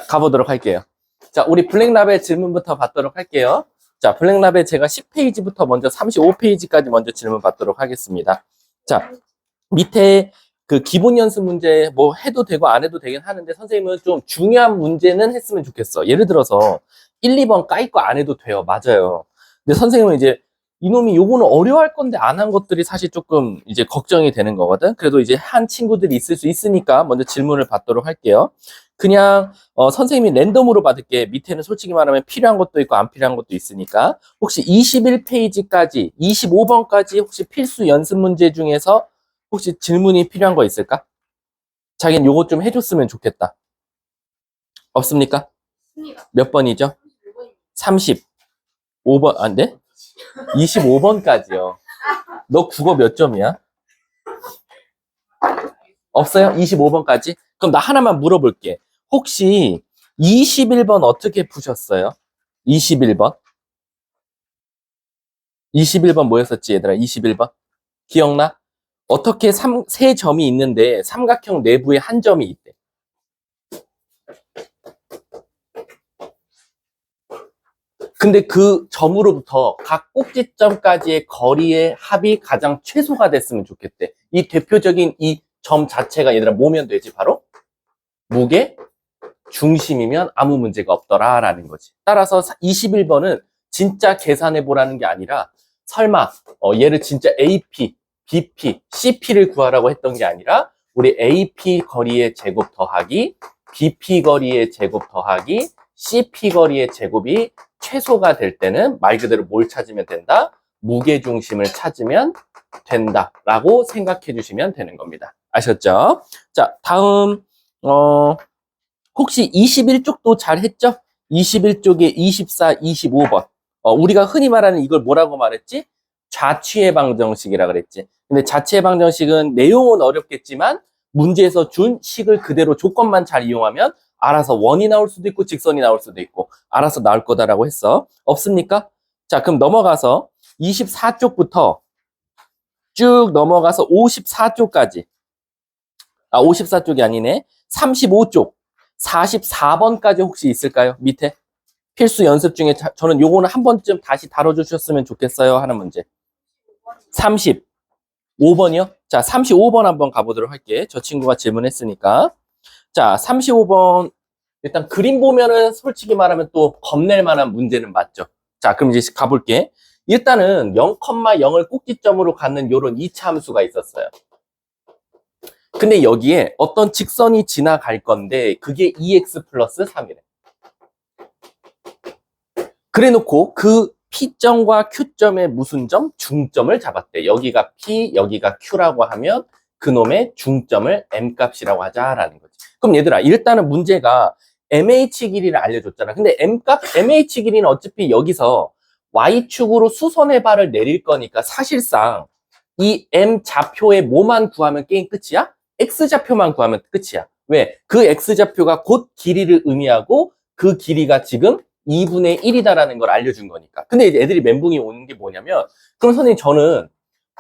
가보도록 할게요. 자, 우리 블랙라벨 질문부터 받도록 할게요. 자, 블랙라벨 제가 10페이지부터 먼저 35페이지까지 먼저 질문 받도록 하겠습니다. 자, 밑에 그 기본 연습 문제 뭐 해도 되고 안 해도 되긴 하는데 선생님은 좀 중요한 문제는 했으면 좋겠어. 예를 들어서 1, 2번 까이 거 안 해도 돼요. 맞아요. 근데 선생님은 이제 이놈이 요거는 어려워할 건데 안 한 것들이 사실 조금 이제 걱정이 되는 거거든. 그래도 이제 한 친구들이 있을 수 있으니까 먼저 질문을 받도록 할게요. 그냥 선생님이 랜덤으로 받을게. 밑에는 솔직히 말하면 필요한 것도 있고 안 필요한 것도 있으니까 혹시 21페이지까지 25번까지 혹시 필수 연습 문제 중에서 혹시 질문이 필요한 거 있을까? 자기는 요거 좀 해줬으면 좋겠다. 없습니까? 몇 번이죠? 35번, 안 돼? 25번까지요. 너 국어 몇 점이야? 없어요? 25번까지? 그럼 나 하나만 물어볼게. 혹시 21번 어떻게 푸셨어요? 21번? 21번 뭐였었지, 얘들아? 21번? 기억나? 어떻게 세 점이 있는데 삼각형 내부에 한 점이 있대. 근데 그 점으로부터 각 꼭지점까지의 거리의 합이 가장 최소가 됐으면 좋겠대. 이 대표적인 이 점 자체가 얘들아 뭐면 되지? 바로 무게, 중심이면 아무 문제가 없더라라는 거지. 따라서 21번은 진짜 계산해 보라는 게 아니라 설마 얘를 진짜 AP, BP, CP를 구하라고 했던 게 아니라 우리 AP 거리의 제곱 더하기 BP 거리의 제곱 더하기 CP 거리의 제곱이 최소가 될 때는 말 그대로 뭘 찾으면 된다? 무게중심을 찾으면 된다라고 생각해 주시면 되는 겁니다. 아셨죠? 자, 다음 혹시 21쪽도 잘 했죠? 21쪽에 24, 25번. 우리가 흔히 말하는 이걸 뭐라고 말했지? 자취해방정식이라 그랬지. 근데 자취해방정식은 내용은 어렵겠지만 문제에서 준 식을 그대로 조건만 잘 이용하면 알아서 원이 나올 수도 있고 직선이 나올 수도 있고 알아서 나올 거다라고 했어. 없습니까? 자, 그럼 넘어가서 24쪽부터 쭉 넘어가서 54쪽까지. 54쪽이 아니네. 35쪽. 44번까지 혹시 있을까요? 밑에 필수 연습 중에 저는 요거는 한 번쯤 다시 다뤄주셨으면 좋겠어요 하는 문제. 35번이요? 자, 35번 한번 가보도록 할게. 저 친구가 질문했으니까. 자, 35번 일단 그림 보면은 솔직히 말하면 또 겁낼 만한 문제는 맞죠. 자, 그럼 이제 가볼게. 일단은 0,0을 꼭지점으로 갖는 요런 2차 함수가 있었어요. 근데 여기에 어떤 직선이 지나갈 건데 그게 2x 플러스 3이래. 그래 놓고 그 P점과 Q점의 무슨 점? 중점을 잡았대. 여기가 P, 여기가 Q라고 하면 그놈의 중점을 M값이라고 하자라는 거지. 그럼 얘들아, 일단은 문제가 MH 길이를 알려줬잖아. 근데 MH 길이는 어차피 여기서 Y축으로 수선의 발을 내릴 거니까 사실상 이 M 좌표의 뭐만 구하면 게임 끝이야? X좌표만 구하면 끝이야. 왜? 그 X좌표가 곧 길이를 의미하고 그 길이가 지금 2분의 1이다라는 걸 알려준 거니까. 근데 이제 애들이 멘붕이 오는 게 뭐냐면 그럼 선생님 저는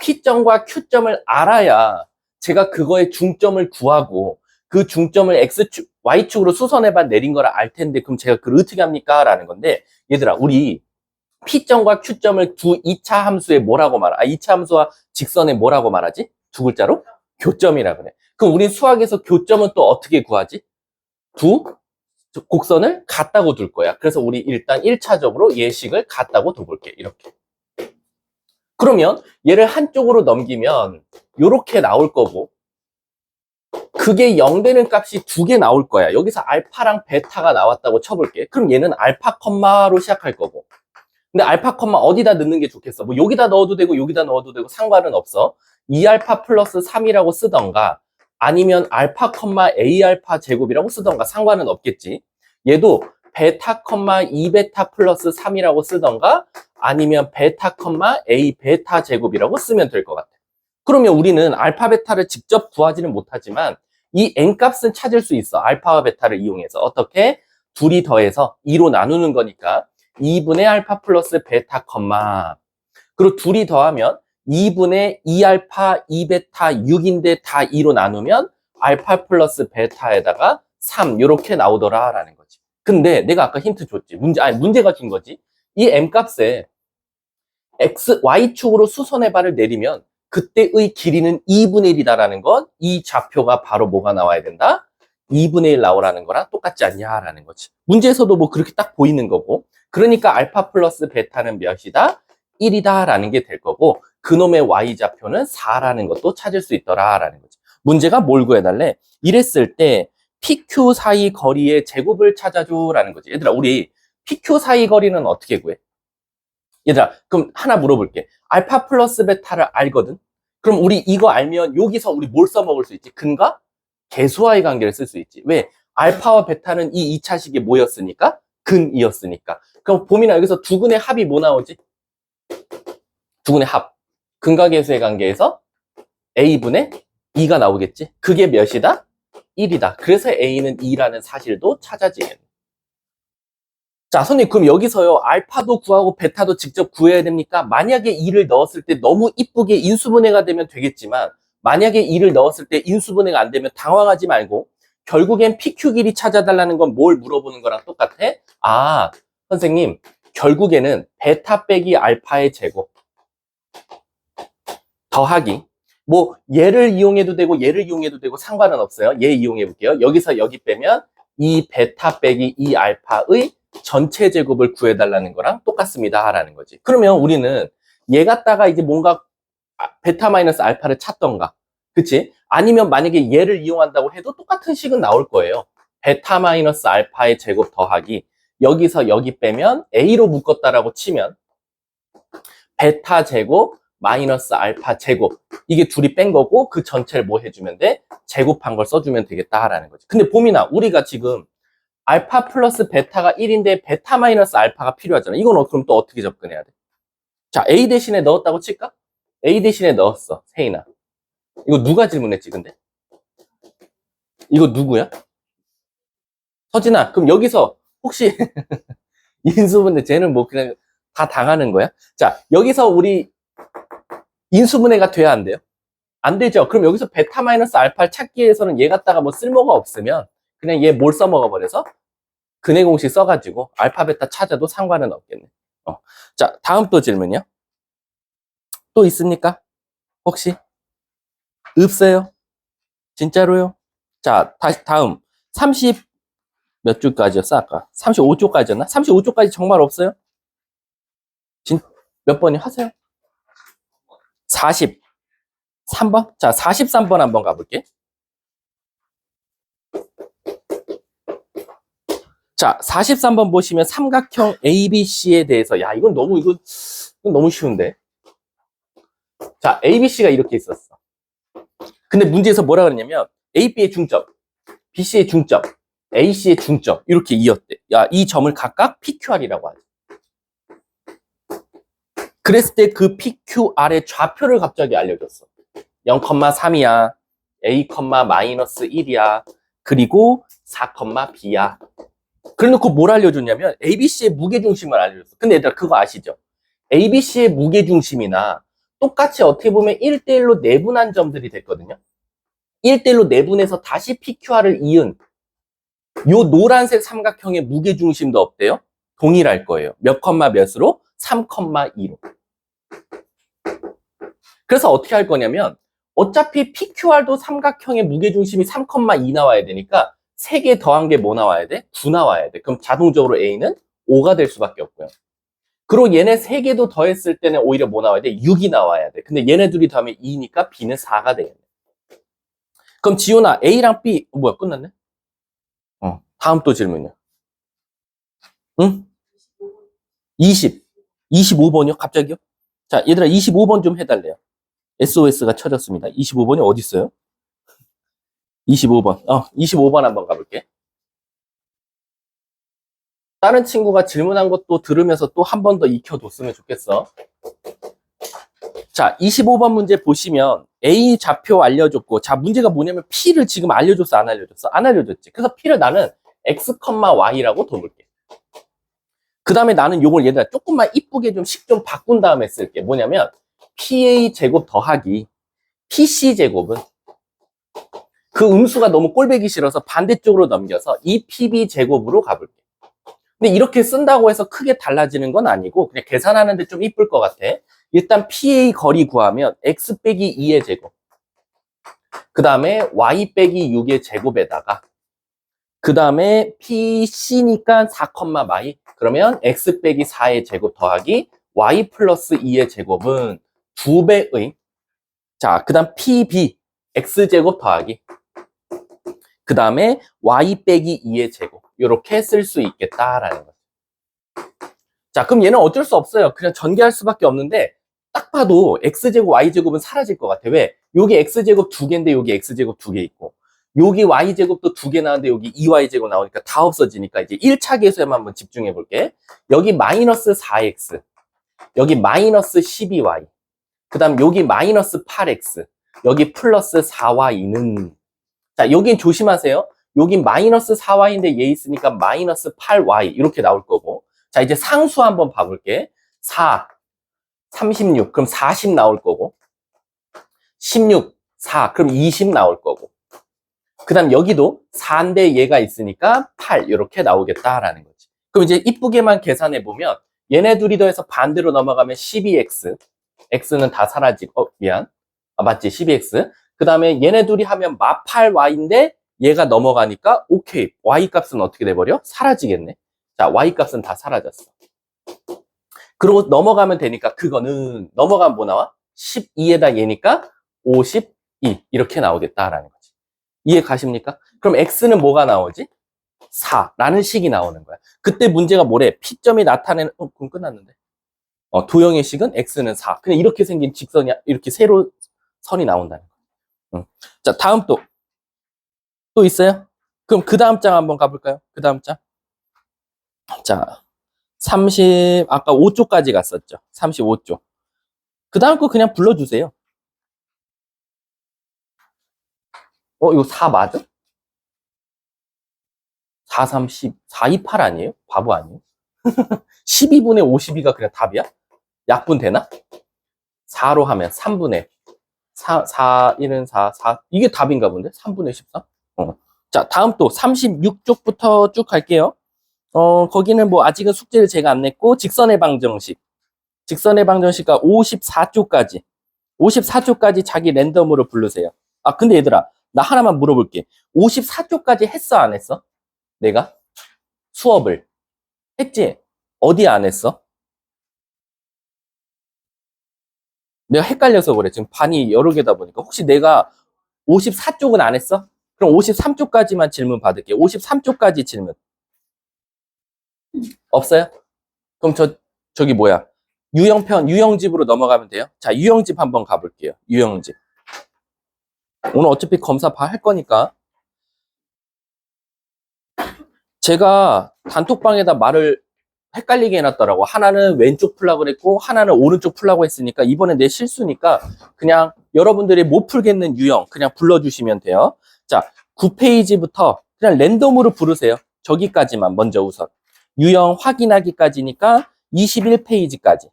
P점과 Q점을 알아야 제가 그거의 중점을 구하고 그 중점을 X축, Y축으로 수선해봐 내린 걸 알 텐데 그럼 제가 그걸 어떻게 합니까? 라는 건데 얘들아 우리 P점과 Q점을 두 2차 함수에 뭐라고 말하? 2차 함수와 직선에 뭐라고 말하지? 두 글자로? 교점이라 그래. 그럼 우리 수학에서 교점은 또 어떻게 구하지? 두 곡선을 같다고 둘 거야. 그래서 우리 일단 1차적으로 예식을 같다고 둬볼게. 이렇게. 그러면 얘를 한쪽으로 넘기면 이렇게 나올 거고 그게 0 되는 값이 두 개 나올 거야. 여기서 알파랑 베타가 나왔다고 쳐볼게. 그럼 얘는 알파 컴마로 시작할 거고 근데 알파 컴마 어디다 넣는 게 좋겠어? 뭐 여기다 넣어도 되고 여기다 넣어도 되고 상관은 없어. 2알파 플러스 3이라고 쓰던가 아니면 알파 컴마 A알파 제곱이라고 쓰던가 상관은 없겠지. 얘도 베타 컴마 2베타 플러스 3이라고 쓰던가 아니면 베타 컴마 A 베타 제곱이라고 쓰면 될 것 같아. 그러면 우리는 알파 베타를 직접 구하지는 못하지만 이 n값은 찾을 수 있어. 알파와 베타를 이용해서. 어떻게? 둘이 더해서 2로 나누는 거니까 2분의 알파 플러스 베타 컴마 그리고 둘이 더하면 2분의 2알파 2베타 6인데 다 2로 나누면 알파 플러스 베타에다가 3 이렇게 나오더라라는 거지. 근데 내가 아까 힌트 줬지. 문제가 준 거지. 이 m 값에 x, y축으로 수선의 발을 내리면 그때의 길이는 2분의 1이다라는 건 이 좌표가 바로 뭐가 나와야 된다? 2분의 1 나오라는 거랑 똑같지 않냐라는 거지. 문제에서도 뭐 그렇게 딱 보이는 거고. 그러니까 알파 플러스 베타는 몇이다? 1이다라는 게 될 거고 그놈의 y좌표는 4라는 것도 찾을 수 있더라라는 거지. 문제가 뭘 구해달래? 이랬을 때 PQ 사이 거리의 제곱을 찾아줘라는 거지. 얘들아, 우리 PQ 사이 거리는 어떻게 구해? 얘들아, 그럼 하나 물어볼게. 알파 플러스 베타를 알거든? 그럼 우리 이거 알면 여기서 우리 뭘 써먹을 수 있지? 근과 계수와의 관계를 쓸 수 있지. 왜? 알파와 베타는 이 2차식이 뭐였으니까? 근이었으니까. 그럼 봄이나 여기서 두 근의 합이 뭐 나오지? 두 근의 합. 근과 계수의 관계에서 A분의 2가 나오겠지? 그게 몇이다? 1이다. 그래서 A는 2라는 사실도 찾아지겠네. 자, 선생님, 그럼 여기서요, 알파도 구하고 베타도 직접 구해야 됩니까? 만약에 2를 넣었을 때 너무 이쁘게 인수분해가 되면 되겠지만, 만약에 2를 넣었을 때 인수분해가 안 되면 당황하지 말고, 결국엔 PQ 길이 찾아달라는 건 뭘 물어보는 거랑 똑같아? 아, 선생님, 결국에는 베타 빼기 알파의 제곱 더하기, 뭐 얘를 이용해도 되고 얘를 이용해도 되고 상관은 없어요. 얘 이용해 볼게요. 여기서 여기 빼면 이 베타 빼기 이 알파의 전체 제곱을 구해달라는 거랑 똑같습니다 라는 거지. 그러면 우리는 얘 갖다가 이제 뭔가 베타 마이너스 알파를 찾던가, 그치? 아니면 만약에 얘를 이용한다고 해도 똑같은 식은 나올 거예요. 베타 마이너스 알파의 제곱 더하기, 여기서 여기 빼면 A로 묶었다라고 치면 베타 제곱 마이너스 알파 제곱, 이게 둘이 뺀 거고 그 전체를 뭐 해주면 돼? 제곱한 걸 써주면 되겠다라는 거지. 근데 봄이나 우리가 지금 알파 플러스 베타가 1인데 베타 마이너스 알파가 필요하잖아. 이건 그럼 또 어떻게 접근해야 돼? 자, A 대신에 넣었다고 칠까? A 대신에 넣었어, 세인아. 이거 누가 질문했지 근데? 이거 누구야? 서진아, 그럼 여기서 혹시 인수분해 쟤는 뭐 그냥 다 당하는 거야? 자, 여기서 우리 인수분해가 돼야 안 돼요? 안 되죠. 그럼 여기서 베타 마이너스 알파를 찾기 위해서는 얘 갖다가 뭐 쓸모가 없으면 그냥 얘 뭘 써먹어 버려서 근해 공식 써가지고 알파 베타 찾아도 상관은 없겠네. 자, 다음 또 질문이요. 또 있습니까? 혹시? 없어요? 진짜로요? 자, 다음 30 몇 줄까지였어 아까? 35쪽까지였나? 35쪽까지 정말 없어요? 몇 번이 하세요? 43번? 자, 43번 한번 가볼게. 자, 43번 보시면 삼각형 ABC에 대해서, 야, 이건 너무 쉬운데. 자, ABC가 이렇게 있었어. 근데 문제에서 뭐라 그랬냐면, AB의 중점, BC의 중점, AC의 중점, 이렇게 이었대. 야, 이 점을 각각 PQR이라고 하지. 그랬을 때 그 PQR의 좌표를 갑자기 알려줬어. 0,3이야. A, 마이너스 1이야. 그리고 4,B야. 그래 놓고 뭘 알려줬냐면 ABC의 무게중심을 알려줬어. 근데 얘들아 그거 아시죠? ABC의 무게중심이나 똑같이 어떻게 보면 1대1로 내분한 점들이 됐거든요. 1대1로 내분해서 다시 PQR을 이은 요 노란색 삼각형의 무게중심도 없대요. 동일할 거예요. 몇 컴마 몇으로? 3,2로. 그래서 어떻게 할 거냐면 어차피 PQR도 삼각형의 무게중심이 3,2 나와야 되니까 3개 더한 게 뭐 나와야 돼? 9 나와야 돼. 그럼 자동적으로 A는 5가 될 수밖에 없고요. 그리고 얘네 3개도 더했을 때는 오히려 뭐 나와야 돼? 6이 나와야 돼. 근데 얘네 둘이 더하면 2니까 B는 4가 되겠네. 그럼 지훈아, A랑 B, 뭐야, 끝났네? 다음 또 질문이요. 응? 25번이요? 갑자기요? 자, 얘들아, 25번 좀 해달래요. SOS가 쳐졌습니다. 25번이 어디 있어요? 25번. 25번 한번 가볼게. 다른 친구가 질문한 것도 들으면서 또 한 번 더 익혀뒀으면 좋겠어. 자, 25번 문제 보시면 A 좌표 알려줬고, 자, 문제가 뭐냐면 P를 지금 알려줬어, 안 알려줬어? 안 알려줬지. 그래서 P를 나는 X, Y라고 둬볼게. 그 다음에 나는 요걸 얘들아 조금만 이쁘게 좀 식 좀 바꾼 다음에 쓸게. 뭐냐면 PA 제곱 더하기 PC 제곱은 그 음수가 너무 꼴배기 싫어서 반대쪽으로 넘겨서 이 PB 제곱으로 가볼게. 근데 이렇게 쓴다고 해서 크게 달라지는 건 아니고 그냥 계산하는데 좀 이쁠 것 같아. 일단 PA 거리 구하면 X 빼기 2의 제곱. 그 다음에 Y 빼기 6의 제곱에다가 그 다음에 PC니까 4, y 그러면 X 빼기 4의 제곱 더하기 Y 플러스 2의 제곱은 2배의 자, 그 다음 PB X제곱 더하기 그 다음에 Y 빼기 2의 제곱 이렇게 쓸 수 있겠다라는 거죠. 자, 그럼 얘는 어쩔 수 없어요. 그냥 전개할 수밖에 없는데 딱 봐도 X제곱 Y제곱은 사라질 것 같아. 왜? 여기 X제곱 2개인데 여기 X제곱 2개 있고 여기 Y제곱도 2개 나오는데 여기 2Y제곱 나오니까 다 없어지니까 이제 1차 계수에만 한번 집중해 볼게. 여기 마이너스 4X 여기 마이너스 12Y 그 다음 여기 마이너스 8X 여기 플러스 4Y는 자, 여긴 조심하세요. 여긴 마이너스 4Y인데 얘 있으니까 마이너스 8Y 이렇게 나올 거고 자, 이제 상수 한번 봐볼게. 4, 36 그럼 40 나올 거고 16, 4 그럼 20 나올 거고 그 다음 여기도 4인데 얘가 있으니까 8 이렇게 나오겠다라는 거지. 그럼 이제 이쁘게만 계산해 보면 얘네 둘이 더해서 반대로 넘어가면 12X X는 다 사라지고 미안 맞지 12X 그 다음에 얘네 둘이 하면 마 8Y인데 얘가 넘어가니까 오케이 Y 값은 어떻게 돼버려? 사라지겠네. 자 Y 값은 다 사라졌어. 그리고 넘어가면 되니까 그거는 넘어가면 뭐 나와? 12에다 얘니까 52 이렇게 나오겠다라는 거지. 이해 가십니까? 그럼 X는 뭐가 나오지? 4라는 식이 나오는 거야. 그때 문제가 뭐래? P점이 나타내는 그럼 끝났는데. 도형의 식은 X는 4. 그냥 이렇게 생긴 직선이 이렇게 세로 선이 나온다는 거야. 자, 다음 또 있어요? 그럼 그 다음 장 한번 가볼까요? 그 다음 장. 자, 30 아까 5조까지 갔었죠. 35조. 그 다음 거 그냥 불러주세요. 이거 4 맞아? 4, 30, 4, 2, 8 아니에요? 바보 아니에요? 12분의 52가 그냥 답이야? 약분 되나? 4로 하면 3분의 4, 1은 4, 4. 이게 답인가 본데? 3분의 14? 자, 다음 또 36쪽부터 쭉 갈게요. 거기는 뭐 아직은 숙제를 제가 안 냈고, 직선의 방정식. 직선의 방정식과 54쪽까지. 54쪽까지 자기 랜덤으로 부르세요. 아, 근데 얘들아, 나 하나만 물어볼게. 54쪽까지 했어, 안 했어? 내가? 수업을. 했지? 어디 안 했어? 내가 헷갈려서 그래. 지금 반이 여러 개다 보니까. 혹시 내가 54쪽은 안 했어? 그럼 53쪽까지만 질문 받을게요. 53쪽까지 질문. 없어요? 그럼 저기 뭐야? 유형집으로 넘어가면 돼요? 자, 유형집 한번 가볼게요. 유형집. 오늘 어차피 검사 할 거니까. 제가 단톡방에다 말을 헷갈리게 해놨더라고. 하나는 왼쪽 풀라고 그랬고, 하나는 오른쪽 풀라고 했으니까, 이번에 내 실수니까, 그냥 여러분들이 못 풀겠는 유형, 그냥 불러주시면 돼요. 자, 9페이지부터 그냥 랜덤으로 부르세요. 저기까지만 먼저 우선. 유형 확인하기까지니까 21페이지까지.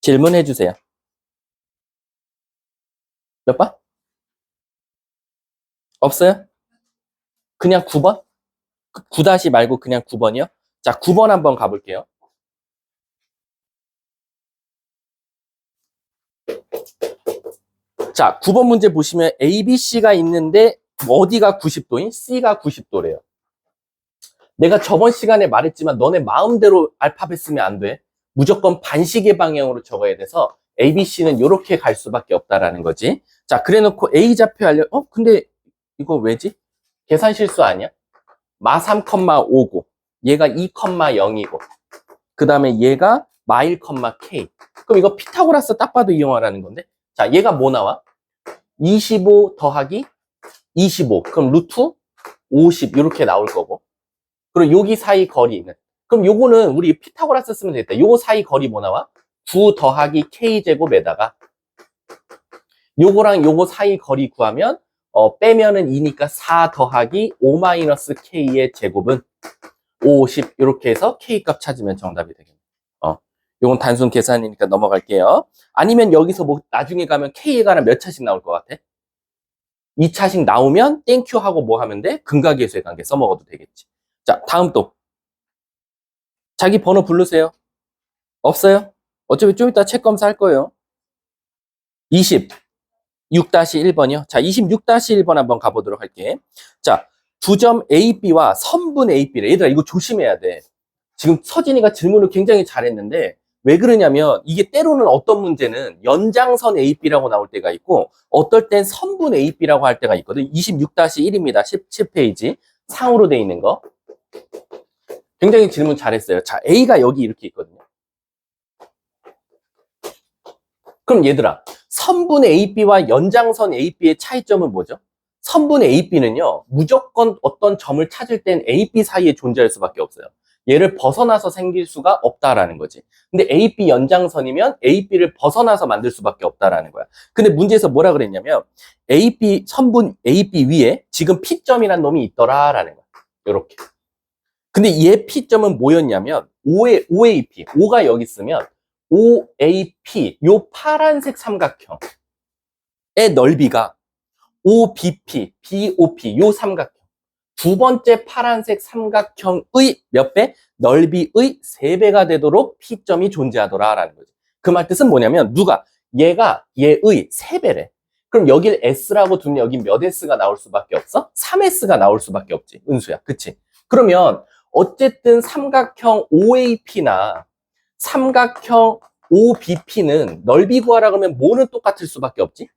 질문해 주세요. 몇 번? 없어요? 그냥 9번? 9다시 말고 그냥 9번이요? 자, 9번 한번 가볼게요. 자, 9번 문제 보시면 A, B, C가 있는데 어디가 90도인? C가 90도래요. 내가 저번 시간에 말했지만 너네 마음대로 알파벳 쓰면 안 돼. 무조건 반시계 방향으로 적어야 돼서 A, B, C는 이렇게 갈 수밖에 없다라는 거지. 자, 그래놓고 A 좌표 근데 이거 왜지? 계산 실수 아니야? 마 3,5고 얘가 2,0이고 그 다음에 얘가 마 1,k. 그럼 이거 피타고라스 딱 봐도 이용하라는 건데. 자, 얘가 뭐 나와? 25 더하기 25. 그럼 루트 50 이렇게 나올 거고. 그리고 여기 사이 거리는. 그럼 요거는 우리 피타고라스 쓰면 되겠다. 요거 사이 거리 뭐 나와? 9 더하기 k제곱에다가 요거랑 요거 사이 거리 구하면 빼면은 2니까 4 더하기 5-k의 제곱은 50 이렇게 해서 K값 찾으면 정답이 되겠네. 요건 단순 계산이니까 넘어갈게요. 아니면 여기서 뭐 나중에 가면 K에 관한 몇 차씩 나올 것 같아? 2차식 나오면 땡큐 하고 뭐 하면 돼? 근각계수의 관계 써먹어도 되겠지. 자, 다음 또. 자기 번호 부르세요. 없어요? 어차피 좀 이따 책 검사할 거예요. 26-1번이요. 자, 26-1번 한번 가보도록 할게. 자, 두점 AB와 선분 AB래. 얘들아, 이거 조심해야 돼. 지금 서진이가 질문을 굉장히 잘했는데, 왜 그러냐면, 이게 때로는 어떤 문제는 연장선 AB라고 나올 때가 있고, 어떨 땐 선분 AB라고 할 때가 있거든. 26-1입니다. 17페이지. 상으로 돼 있는 거. 굉장히 질문 잘했어요. 자, A가 여기 이렇게 있거든요. 그럼 얘들아, 선분 AB와 연장선 AB의 차이점은 뭐죠? 선분 AB는요, 무조건 어떤 점을 찾을 땐 AB 사이에 존재할 수밖에 없어요. 얘를 벗어나서 생길 수가 없다라는 거지. 근데 AB 연장선이면 AB를 벗어나서 만들 수밖에 없다라는 거야. 근데 문제에서 뭐라 그랬냐면, AB, 선분 AB 위에 지금 P점이라는 놈이 있더라라는 거야. 요렇게. 근데 얘 P점은 뭐였냐면, OAP, O가 여기 있으면, OAP, 요 파란색 삼각형의 넓이가 OBP, BOP, 요 삼각형. 두 번째 파란색 삼각형의 몇 배? 넓이의 3배가 되도록 P점이 존재하더라라는 거지. 그 말 뜻은 뭐냐면, 얘가 얘의 3배래. 그럼 여길 S라고 두면 여기 몇 S가 나올 수밖에 없어? 3S가 나올 수밖에 없지, 은수야. 그치? 그러면, 어쨌든 삼각형 OAP나 삼각형 OBP는 넓이 구하라 그러면 뭐는 똑같을 수밖에 없지?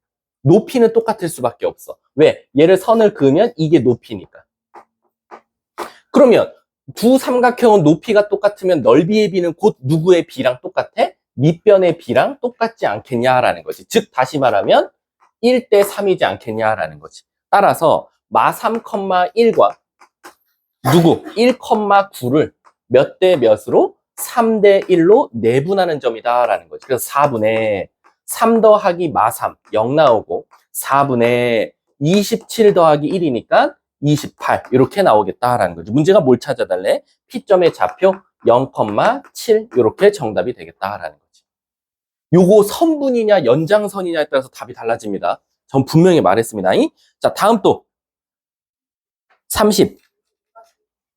높이는 똑같을 수밖에 없어. 왜? 얘를 선을 그으면 이게 높이니까. 그러면 두 삼각형은 높이가 똑같으면 넓이의 B는 곧 누구의 B랑 똑같아? 밑변의 B랑 똑같지 않겠냐라는 거지. 즉 다시 말하면 1대 3이지 않겠냐라는 거지. 따라서 마 3,1과 누구? 1,9를 몇 대 몇으로? 3대 1로 내분하는 점이다라는 거지. 그래서 4분의 3 더하기 마 3, 0 나오고 4분의 27 더하기 1이니까 28 이렇게 나오겠다라는 거지. 문제가 뭘 찾아달래? P점의 좌표 0,7 이렇게 정답이 되겠다라는 거지. 요거 선분이냐 연장선이냐에 따라서 답이 달라집니다. 전 분명히 말했습니다. 자, 다음 또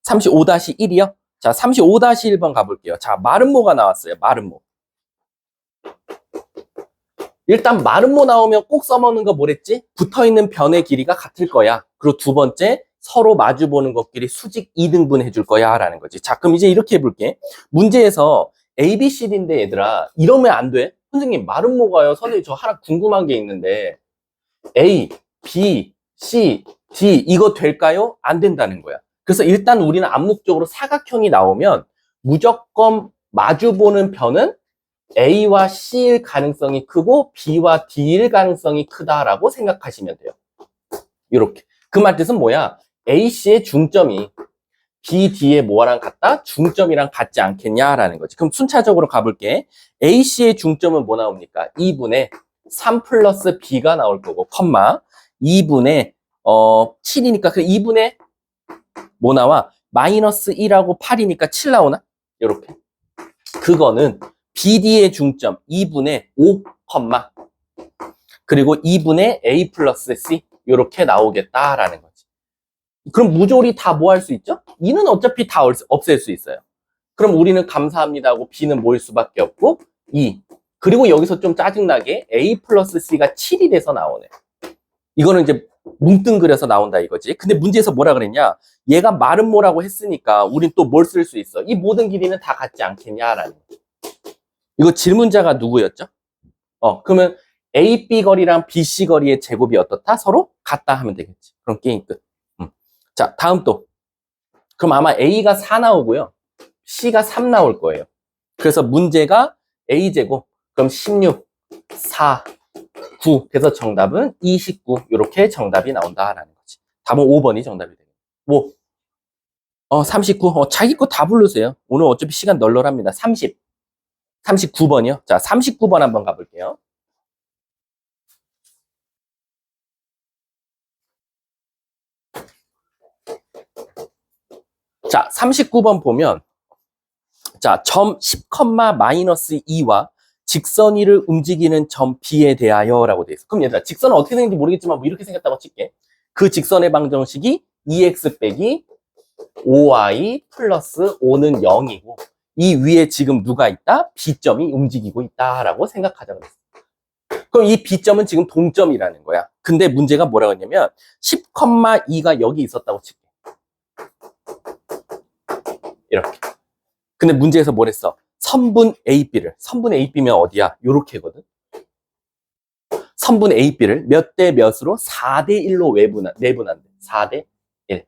35-1이요? 자, 35-1번 가볼게요. 자, 마름모가 나왔어요. 마름모. 일단 마름모 나오면 꼭 써먹는 거 뭐랬지? 붙어있는 변의 길이가 같을 거야. 그리고 두 번째, 서로 마주보는 것끼리 수직 2등분 해줄 거야 라는 거지. 자, 그럼 이제 이렇게 해볼게. 문제에서 A, B, C, D인데 얘들아, 이러면 안 돼. 선생님, 마름모가요. 선생님, 저 하나 궁금한 게 있는데 A, B, C, D 이거 될까요? 안 된다는 거야. 그래서 일단 우리는 암묵적으로 사각형이 나오면 무조건 마주보는 편은 A와 C일 가능성이 크고 B와 D일 가능성이 크다라고 생각하시면 돼요. 이렇게. 그 말 뜻은 뭐야? AC의 중점이 BD의 뭐랑 같다? 중점이랑 같지 않겠냐라는 거지. 그럼 순차적으로 가볼게. AC의 중점은 뭐 나옵니까? 2분의 3 플러스 B가 나올 거고, 컴마 2분의 7이니까 그 2분의 뭐 나와? 마이너스 1하고 8이니까 7 나오나? 이렇게. 그거는 BD의 중점 2분의 5, 그리고 2분의 A 플러스 C 이렇게 나오겠다라는 거지. 그럼 무조리 다 뭐 할 수 있죠? 2는 어차피 다 없앨 수 있어요. 그럼 우리는 감사합니다 하고 B는 뭐일 수밖에 없고 2. 그리고 여기서 좀 짜증나게 A 플러스 C가 7이 돼서 나오네. 이거는 이제 뭉뚱그려서 나온다 이거지. 근데 문제에서 뭐라 그랬냐? 얘가 마름모라고 했으니까 우린 또 뭘 쓸 수 있어? 이 모든 길이는 다 같지 않겠냐라는 거지. 이거 질문자가 누구였죠? 그러면 AB 거리랑 BC 거리의 제곱이 어떻다? 서로 같다 하면 되겠지. 그럼 게임 끝. 자, 다음 또. 그럼 아마 A가 4 나오고요. C가 3 나올 거예요. 그래서 문제가 A제곱. 그럼 16, 4, 9. 그래서 정답은 29. 이렇게 정답이 나온다라는 거지. 답은 5번이 정답이 되겠네. 뭐? 39. 자기 거 다 부르세요. 오늘 어차피 시간 널널합니다. 39번이요. 자, 39번 한번 가볼게요. 자, 39번 보면 자, 점 10, 마이너스 2와 직선 위를 움직이는 점 B에 대하여 라고 돼 있어. 그럼 얘들아, 직선은 어떻게 생긴지 모르겠지만 뭐 이렇게 생겼다고 칠게. 그 직선의 방정식이 2x 빼기 5y 플러스 5는 0이고 이 위에 지금 누가 있다? B점이 움직이고 있다라고 생각하자 그랬어. 그럼 이 B점은 지금 동점이라는 거야. 근데 문제가 뭐라고 했냐면 10,2가 여기 있었다고 칠게. 이렇게. 근데 문제에서 뭘 했어? 선분 선분 AB면 어디야? 요렇게거든. 선분 AB를 몇 대 몇으로? 4대 1로 내분한대. 4대 1.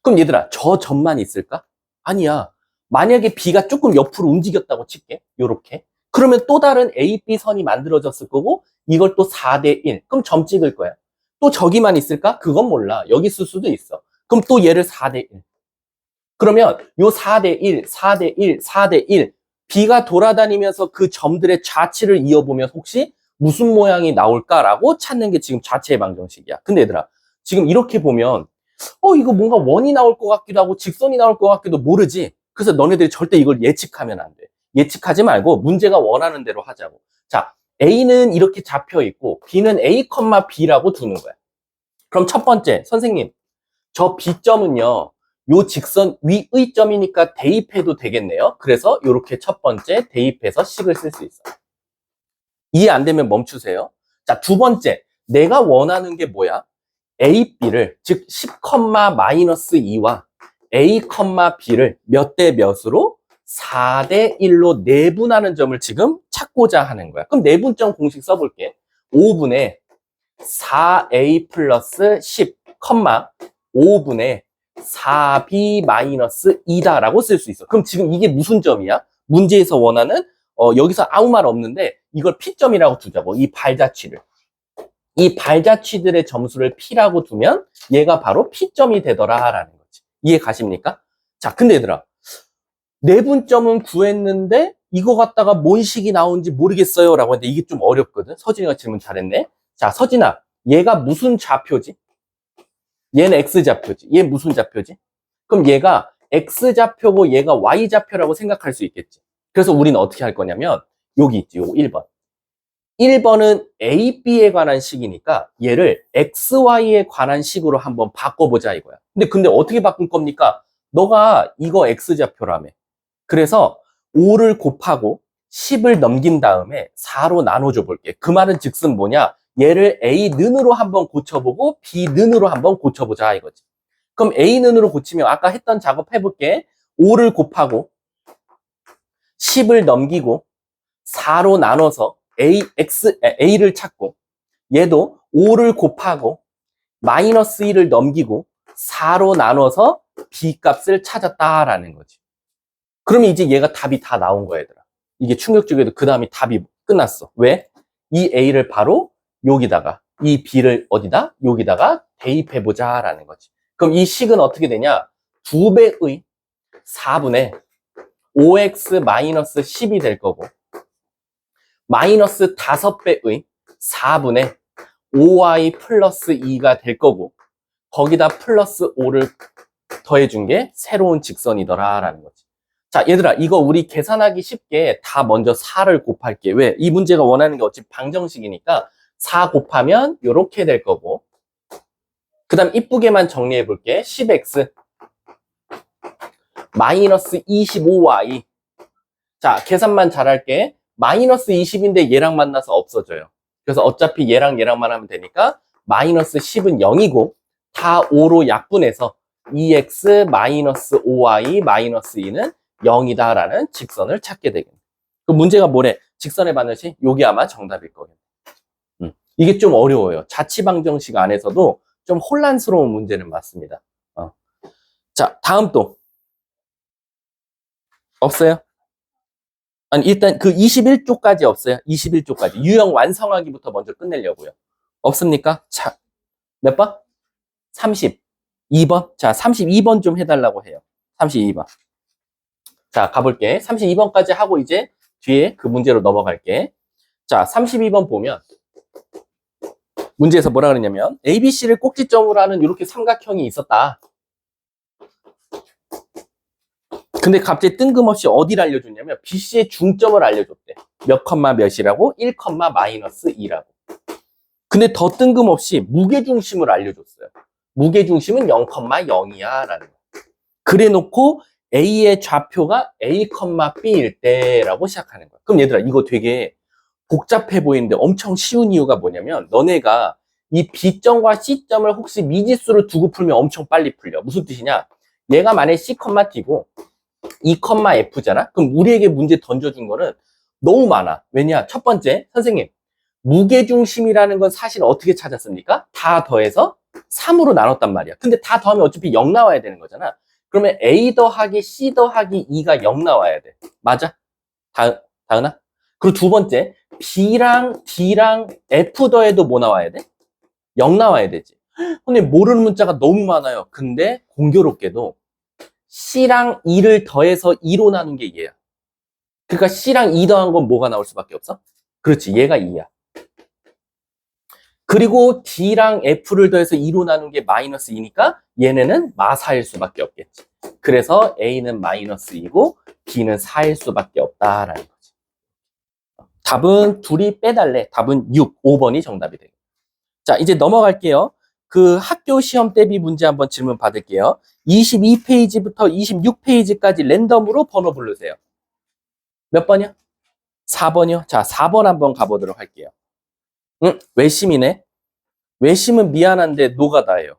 그럼 얘들아, 저 점만 있을까? 아니야. 만약에 B가 조금 옆으로 움직였다고 칠게. 요렇게. 그러면 또 다른 AB 선이 만들어졌을 거고 이걸 또 4대 1. 그럼 점 찍을 거야. 또 저기만 있을까? 그건 몰라. 여기 있을 수도 있어. 그럼 또 얘를 4대 1. 그러면 요 4대 1, 4대 1, 4대 1 B가 돌아다니면서 그 점들의 좌치를 이어보면 혹시 무슨 모양이 나올까라고 찾는 게 지금 좌체의 방정식이야. 근데 얘들아, 지금 이렇게 보면 이거 뭔가 원이 나올 것 같기도 하고 직선이 나올 것 같기도 모르지. 그래서 너네들이 절대 이걸 예측하면 안 돼. 예측하지 말고 문제가 원하는 대로 하자고. 자, A는 이렇게 잡혀 있고 B는 A, B라고 두는 거야. 그럼 첫 번째, 선생님, 저 B점은요, 요 직선 위의 점이니까 대입해도 되겠네요. 그래서 이렇게 첫 번째 대입해서 식을 쓸 수 있어. 이해 안 되면 멈추세요. 자, 두 번째, 내가 원하는 게 뭐야? A, B를, 즉 10,-2와 A, B를 몇 대 몇으로? 4대 1로 내분하는 점을 지금 찾고자 하는 거야. 그럼 내분점 공식 써볼게. 5분의 4A 플러스 10, 5분의 4B-2다라고 쓸 수 있어. 그럼 지금 이게 무슨 점이야? 문제에서 원하는 여기서 아무 말 없는데 이걸 P점이라고 두자고. 이 발자취를. 이 발자취들의 점수를 P라고 두면 얘가 바로 P점이 되더라라는 거지. 이해 가십니까? 자, 근데 얘들아, 내분점은 구했는데 이거 갖다가 뭔 식이 나오는지 모르겠어요 라고 했는데 이게 좀 어렵거든. 서진이가 질문 잘했네. 자, 서진아, 얘가 무슨 좌표지? 얘는 X좌표지. 얘 무슨 좌표지? 그럼 얘가 X좌표고 얘가 Y좌표라고 생각할 수 있겠지. 그래서 우리는 어떻게 할 거냐면 여기 있지, 요 1번. 1번은 A, B에 관한 식이니까 얘를 X, Y에 관한 식으로 한번 바꿔보자 이거야. 근데 어떻게 바꿀 겁니까? 너가 이거 X좌표라며. 그래서 5를 곱하고 10을 넘긴 다음에 4로 나눠줘 볼게. 그 말은 즉슨 뭐냐? 얘를 A는으로 한번 고쳐보고 B는으로 한번 고쳐보자 이거지. 그럼 A는으로 고치면 아까 했던 작업 해볼게. 5를 곱하고 10을 넘기고 4로 나눠서 A를 찾고 얘도 5를 곱하고 마이너스 1을 넘기고 4로 나눠서 B 값을 찾았다라는 거지. 그러면 이제 얘가 답이 다 나온 거야, 얘들아. 이게 충격적이어도 그 다음에 답이 끝났어. 왜? 이 A를 바로 여기다가, 이 B를 어디다? 여기다가 대입해보자 라는 거지. 그럼 이 식은 어떻게 되냐? 2배의 4분의 5x-10이 될 거고, 마이너스 5배의 4분의 5y 플러스 2가 될 거고, 거기다 플러스 5를 더해준 게 새로운 직선이더라 라는 거지. 자, 얘들아, 이거 우리 계산하기 쉽게 다 먼저 4를 곱할게. 왜? 이 문제가 원하는 게 어차피 방정식이니까 4 곱하면 이렇게 될 거고, 그 다음 이쁘게만 정리해 볼게. 10x 마이너스 25y. 자, 계산만 잘할게. 마이너스 20인데 얘랑 만나서 없어져요. 그래서 어차피 얘랑 얘랑만 하면 되니까 마이너스 10은 0이고 다 5로 약분해서 2x 마이너스 5y 마이너스 2는 0이다라는 직선을 찾게 되겠네. 그 문제가 뭐래? 직선의 반열식? 요게 아마 정답일 거예요. 이게 좀 어려워요. 자취방정식 안에서도 좀 혼란스러운 문제는 맞습니다. 자, 다음 또 없어요? 아니, 일단 그 21쪽까지 없어요. 21쪽까지. 유형 완성하기부터 먼저 끝내려고요. 없습니까? 자, 몇 번? 32번. 자, 32번 좀 해달라고 해요. 32번. 자, 가볼게. 32번까지 하고 이제 뒤에 그 문제로 넘어갈게. 자, 32번 보면 문제에서 뭐라 그러냐면 ABC를 꼭지점으로 하는 이렇게 삼각형이 있었다. 근데 갑자기 뜬금없이 어디를 알려줬냐면 BC의 중점을 알려줬대. 몇 컴마 몇이라고? 1 컴마 마이너스 2라고. 근데 더 뜬금없이 무게중심을 알려줬어요. 무게중심은 0 컴마 0이야 라는 거. 그래 놓고 A의 좌표가 A, B일 때라고 시작하는 거야. 그럼 얘들아, 이거 되게 복잡해 보이는데 엄청 쉬운 이유가 뭐냐면, 너네가 이 B점과 C점을 혹시 미지수로 두고 풀면 엄청 빨리 풀려. 무슨 뜻이냐? 얘가 만약에 C, D고 E, F잖아? 그럼 우리에게 문제 던져준 거는 너무 많아. 왜냐? 첫 번째, 선생님, 무게중심이라는 건 사실 어떻게 찾았습니까? 다 더해서 3으로 나눴단 말이야. 근데 다 더하면 어차피 0 나와야 되는 거잖아. 그러면 A 더하기 C 더하기 2가 0 나와야 돼. 맞아? 다은아? 그리고 두 번째, B랑 D랑 F 더해도 뭐 나와야 돼? 0 나와야 되지. 근데 모르는 문자가 너무 많아요. 근데 공교롭게도 C랑 E를 더해서 2로 나눈 게 얘야. 그러니까 C랑 2 더한 건 뭐가 나올 수밖에 없어? 그렇지, 얘가 2야. 그리고 D랑 F를 더해서 2로 나눈 게 마이너스 2니까 얘네는 마사일 수밖에 없겠지. 그래서 A는 마이너스 2고 B는 4일 수밖에 없다라는 거지. 답은 둘이 빼달래. 답은 6, 5번이 정답이 되겠다. 자, 이제 넘어갈게요. 그 학교 시험 대비 문제 한번 질문 받을게요. 22페이지부터 26페이지까지 랜덤으로 번호 부르세요. 몇 번이요? 4번이요? 자, 4번 한번 가보도록 할게요. 외심이네. 외심은 미안한데 노가다예요.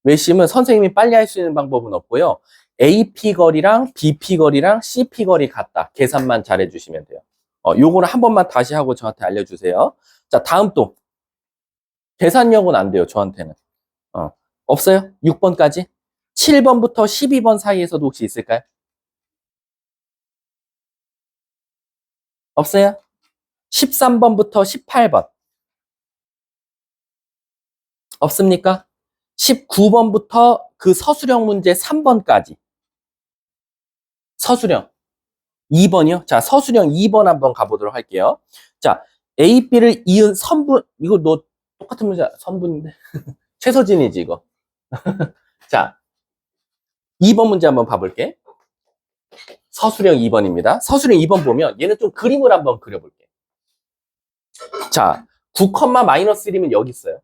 외심은 선생님이 빨리 할 수 있는 방법은 없고요. AP 거리랑 BP 거리랑 CP 거리 같다. 계산만 잘 해주시면 돼요. 요거는 한 번만 다시 하고 저한테 알려주세요. 자, 다음 또. 계산력은 안 돼요, 저한테는. 없어요? 6번까지? 7번부터 12번 사이에서도 혹시 있을까요? 없어요? 13번부터 18번. 없습니까? 19번부터 그 서술형 문제 3번까지. 서술형. 2번이요? 자, 서술형 2번 한번 가보도록 할게요. 자, A, B를 이은 선분. 이거 너 똑같은 문제, 선분인데. 최서진이지, 이거. 자, 2번 문제 한번 봐볼게. 서술형 2번입니다. 서술형 2번 보면 얘는 좀 그림을 한번 그려볼게. 자, 9, 마이너스 1이면 여기 있어요.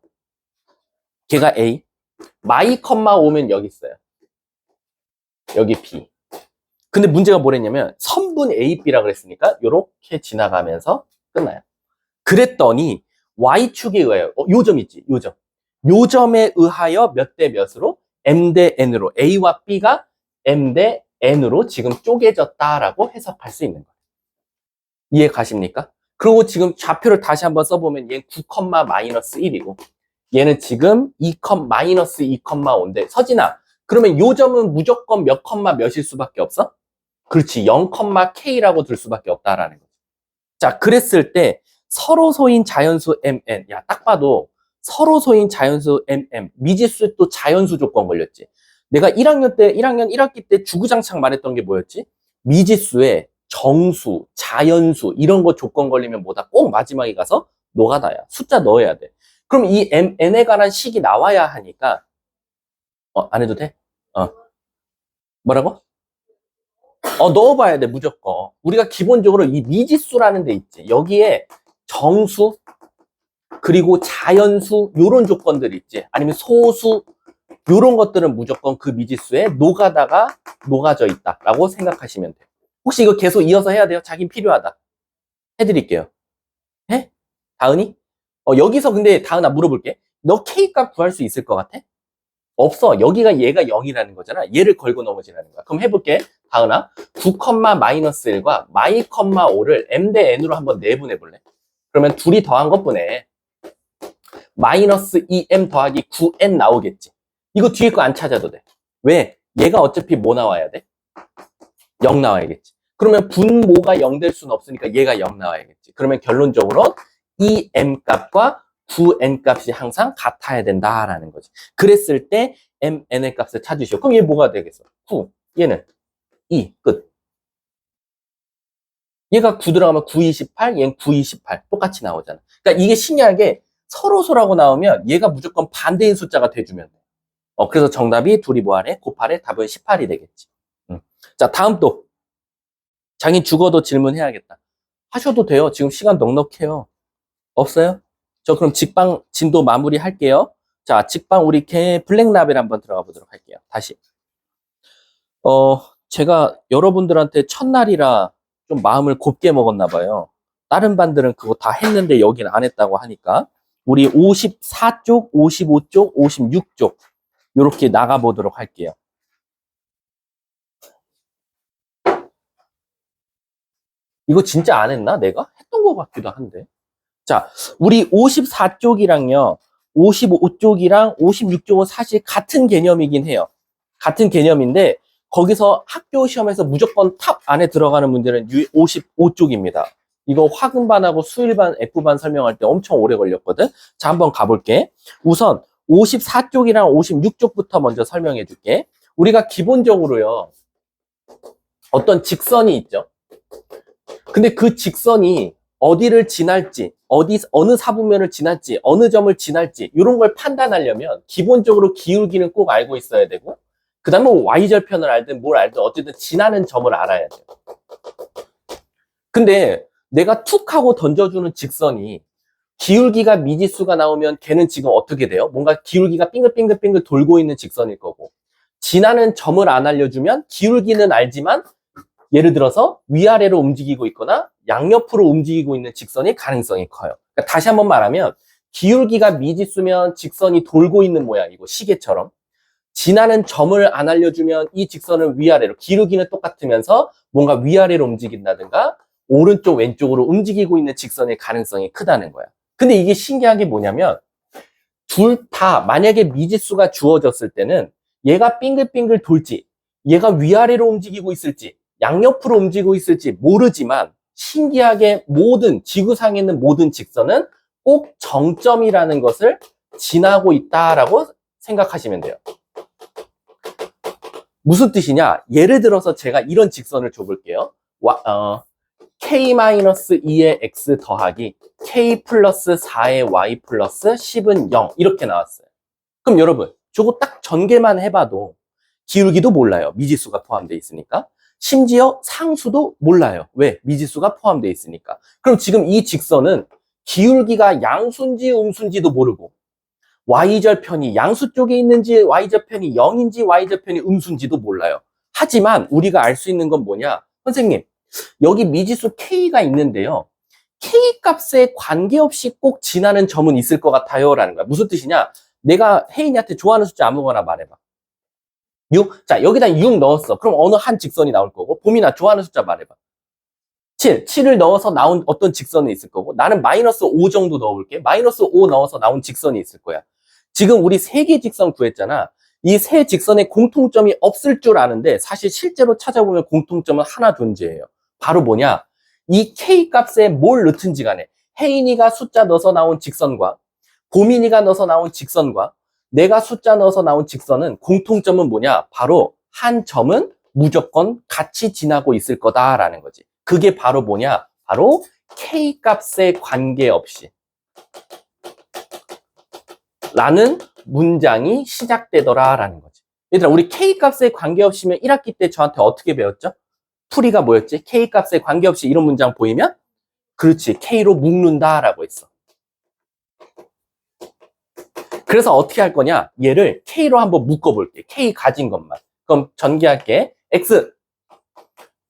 걔가 A. 마이, 5면 여기 있어요. 여기 B. 근데 문제가 뭐랬냐면 선분 A, B라 그랬으니까 이렇게 지나가면서 끝나요. 그랬더니 Y축에 의하여 요 점 있지, 요 점. 요 점에 의하여 몇 대 몇으로? M 대 N으로 A와 B가 M 대 N으로 지금 쪼개졌다라고 해석할 수 있는 거예요. 이해 가십니까? 그리고 지금 좌표를 다시 한번 써보면 얘는 9, 마이너스 1이고 얘는 지금 2, 마이너스 2, 5인데 서진아, 그러면 요 점은 무조건 몇 몇일 수밖에 없어? 그렇지, 0, K라고 들 수밖에 없다라는 거죠. 자, 그랬을 때 서로소인 자연수 MN, 야, 딱 봐도 서로소인 자연수 MM, 미지수에 또 자연수 조건 걸렸지. 내가 1학년 1학기 때 주구장창 말했던 게 뭐였지? 미지수에 정수, 자연수 이런 거 조건 걸리면 뭐다? 꼭 마지막에 가서 노가다야. 숫자 넣어야 돼. 그럼 이 N에 관한 식이 나와야 하니까 안 해도 돼? 뭐라고? 넣어봐야 돼, 무조건. 우리가 기본적으로 이 미지수라는 데 있지. 여기에 정수, 그리고 자연수, 요런 조건들이 있지. 아니면 소수, 요런 것들은 무조건 그 미지수에 녹아져 있다라고 생각하시면 돼요. 혹시 이거 계속 이어서 해야 돼요? 자긴 필요하다. 해드릴게요. 해? 다은이? 여기서 근데 다은아 물어볼게. 너 K값 구할 수 있을 것 같아? 없어. 여기가 얘가 0이라는 거잖아. 얘를 걸고 넘어지라는 거야. 그럼 해볼게. 다은아, 9, 마이너스 1과 마이, 5를 M 대 N으로 한번 내분해 볼래? 그러면 둘이 더한 것뿐에 마이너스 2M 더하기 9N 나오겠지. 이거 뒤에 거 안 찾아도 돼. 왜? 얘가 어차피 뭐 나와야 돼? 0 나와야겠지. 그러면 분모가 0 될 수는 없으니까 얘가 0 나와야겠지. 그러면 결론적으로 2M 값과 9N 값이 항상 같아야 된다라는 거지. 그랬을 때 MN의 값을 찾으시오. 그럼 얘 뭐가 되겠어? 9. 얘는 2. 끝. 얘가 9 들어가면 9, 28, 얘는 9, 28. 똑같이 나오잖아. 그러니까 이게 신기하게 서로소라고 나오면 얘가 무조건 반대인 숫자가 돼주면 돼. 그래서 정답이 둘이 뭐하래? 곱하래? 답은 18이 되겠지. 자, 다음 또. 자기 죽어도 질문해야겠다. 하셔도 돼요. 지금 시간 넉넉해요. 없어요? 저 그럼 직방 진도 마무리 할게요. 자, 직방 우리 블랙라벨 한번 들어가 보도록 할게요. 다시. 제가 여러분들한테 첫날이라 좀 마음을 곱게 먹었나 봐요. 다른 반들은 그거 다 했는데 여기는 안 했다고 하니까. 우리 54쪽, 55쪽, 56쪽 이렇게 나가보도록 할게요. 이거 진짜 안 했나? 내가? 했던 것 같기도 한데. 자, 우리 54쪽이랑요, 55쪽이랑 56쪽은 사실 같은 개념이긴 해요. 같은 개념인데, 거기서 학교 시험에서 무조건 탑 안에 들어가는 문제는 55쪽입니다. 이거 화금반하고 수일반, F반 설명할 때 엄청 오래 걸렸거든? 자, 한번 가볼게. 우선 54쪽이랑 56쪽부터 먼저 설명해 줄게. 우리가 기본적으로요, 어떤 직선이 있죠? 근데 그 직선이 어디를 지날지, 어느 사분면을 지날지, 어느 점을 지날지, 이런 걸 판단하려면 기본적으로 기울기는 꼭 알고 있어야 되고, 그 다음에 Y절편을 알든 뭘 알든 어쨌든 지나는 점을 알아야 돼요. 근데 내가 툭 하고 던져주는 직선이 기울기가 미지수가 나오면 걔는 지금 어떻게 돼요? 뭔가 기울기가 빙글빙글빙글 돌고 있는 직선일 거고, 지나는 점을 안 알려주면 기울기는 알지만 예를 들어서 위아래로 움직이고 있거나 양옆으로 움직이고 있는 직선의 가능성이 커요. 그러니까 다시 한번 말하면 기울기가 미지수면 직선이 돌고 있는 모양이고 시계처럼, 지나는 점을 안 알려주면 이 직선을 위아래로, 기울기는 똑같으면서 뭔가 위아래로 움직인다든가 오른쪽 왼쪽으로 움직이고 있는 직선의 가능성이 크다는 거야. 근데 이게 신기한 게 뭐냐면 둘 다 만약에 미지수가 주어졌을 때는 얘가 빙글빙글 돌지, 얘가 위아래로 움직이고 있을지, 양옆으로 움직이고 있을지 모르지만 신기하게 모든 지구상에 있는 모든 직선은 꼭 정점이라는 것을 지나고 있다라고 생각하시면 돼요. 무슨 뜻이냐? 예를 들어서 제가 이런 직선을 줘볼게요. K-2의 X 더하기 K 플러스 4의 Y 플러스 10은 0 이렇게 나왔어요. 그럼 여러분 저거 딱 전개만 해봐도 기울기도 몰라요. 미지수가 포함되어 있으니까. 심지어 상수도 몰라요. 왜? 미지수가 포함되어 있으니까. 그럼 지금 이 직선은 기울기가 양수인지 음수인지도 모르고 Y절편이 양수 쪽에 있는지 Y절편이 0인지 Y절편이 음수인지도 몰라요. 하지만 우리가 알 수 있는 건 뭐냐? 선생님, 여기 미지수 K가 있는데요. K 값에 관계없이 꼭 지나는 점은 있을 것 같아요. 라는 거야. 무슨 뜻이냐? 내가 혜인이한테 좋아하는 숫자 아무거나 말해봐. 6? 자, 여기다 6 넣었어. 그럼 어느 한 직선이 나올 거고, 봄이나 좋아하는 숫자 말해봐. 7. 7을 넣어서 나온 어떤 직선이 있을 거고, 나는 마이너스 5 정도 넣어볼게. 마이너스 5 넣어서 나온 직선이 있을 거야. 지금 우리 3개 직선 구했잖아. 이 세 직선에 공통점이 없을 줄 아는데, 사실 실제로 찾아보면 공통점은 하나 존재해요. 바로 뭐냐? 이 K 값에 뭘 넣든지 간에, 혜인이가 숫자 넣어서 나온 직선과, 보민이가 넣어서 나온 직선과, 내가 숫자 넣어서 나온 직선은 공통점은 뭐냐? 바로 한 점은 무조건 같이 지나고 있을 거다라는 거지. 그게 바로 뭐냐? 바로 K 값에 관계없이 라는 문장이 시작되더라라는 거지. 얘들아, 우리 K 값에 관계없이면 1학기 때 저한테 어떻게 배웠죠? 풀이가 뭐였지? K 값에 관계없이 이런 문장 보이면? 그렇지, K로 묶는다라고 했어. 그래서 어떻게 할 거냐? 얘를 K로 한번 묶어볼게. K 가진 것만. 그럼 전개할게. X,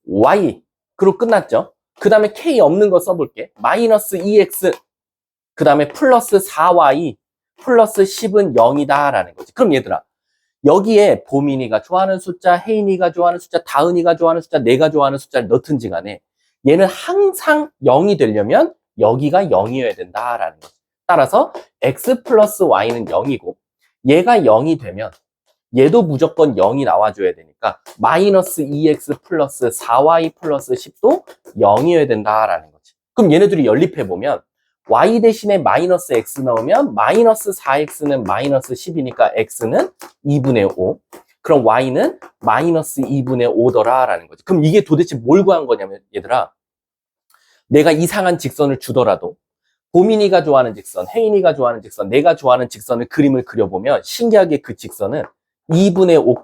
Y. 그리고 끝났죠? 그 다음에 K 없는 거 써볼게. 마이너스 2X. 그 다음에 플러스 4Y. 플러스 10은 0이다. 라는 거지. 그럼 얘들아, 여기에 보민이가 좋아하는 숫자, 혜인이가 좋아하는 숫자, 다은이가 좋아하는 숫자, 내가 좋아하는 숫자를 넣든지 간에 얘는 항상 0이 되려면 여기가 0이어야 된다라는 거지. 따라서 x 플러스 y는 0이고 얘가 0이 되면 얘도 무조건 0이 나와줘야 되니까 마이너스 2x 플러스 4y 플러스 10도 0이어야 된다라는 거지. 그럼 얘네들이 연립해보면 y 대신에 마이너스 x 넣으면 마이너스 4x는 마이너스 10이니까 x는 2분의 5. 그럼 y는 마이너스 2분의 5더라라는 거지. 그럼 이게 도대체 뭘 구한 거냐면 얘들아, 내가 이상한 직선을 주더라도 보민이가 좋아하는 직선, 혜인이가 좋아하는 직선, 내가 좋아하는 직선을 그림을 그려보면 신기하게 그 직선은 2분의 5,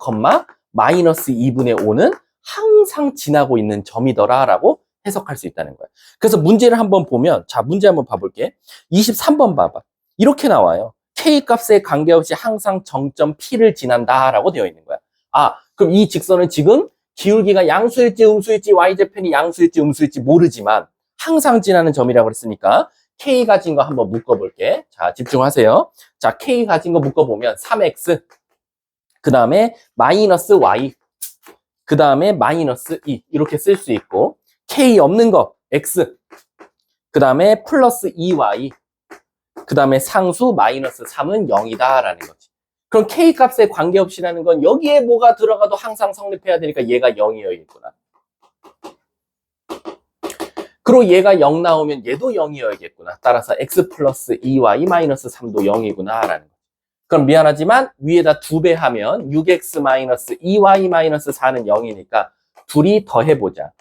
마이너스 2분의 5는 항상 지나고 있는 점이더라라고 해석할 수 있다는 거야. 그래서 문제를 한번 보면, 자, 문제 한번 봐볼게. 23번 봐봐. 이렇게 나와요. K 값에 관계없이 항상 정점 P를 지난다라고 되어 있는 거야. 아, 그럼 이 직선은 지금 기울기가 양수일지 음수일지 y좌편이 양수일지 음수일지 모르지만 항상 지나는 점이라고 그랬으니까 K 가진 거 한번 묶어볼게. 자, 집중하세요. 자, K 가진 거 묶어보면 3x, 그 다음에 마이너스 y, 그 다음에 마이너스 2 이렇게 쓸 수 있고, K 없는 거 x, 그 다음에 플러스 2y, 그 다음에 상수 마이너스 3은 0이다 라는 거지. 그럼 K 값에 관계없이라는 건 여기에 뭐가 들어가도 항상 성립해야 되니까 얘가 0이어야겠구나. 그리고 얘가 0 나오면 얘도 0이어야겠구나. 따라서 x 플러스 2y 마이너스 3도 0이구나 라는 거지. 그럼 미안하지만 위에다 2배 하면 6x 마이너스 2y 마이너스 4는 0이니까 둘이 더해보자.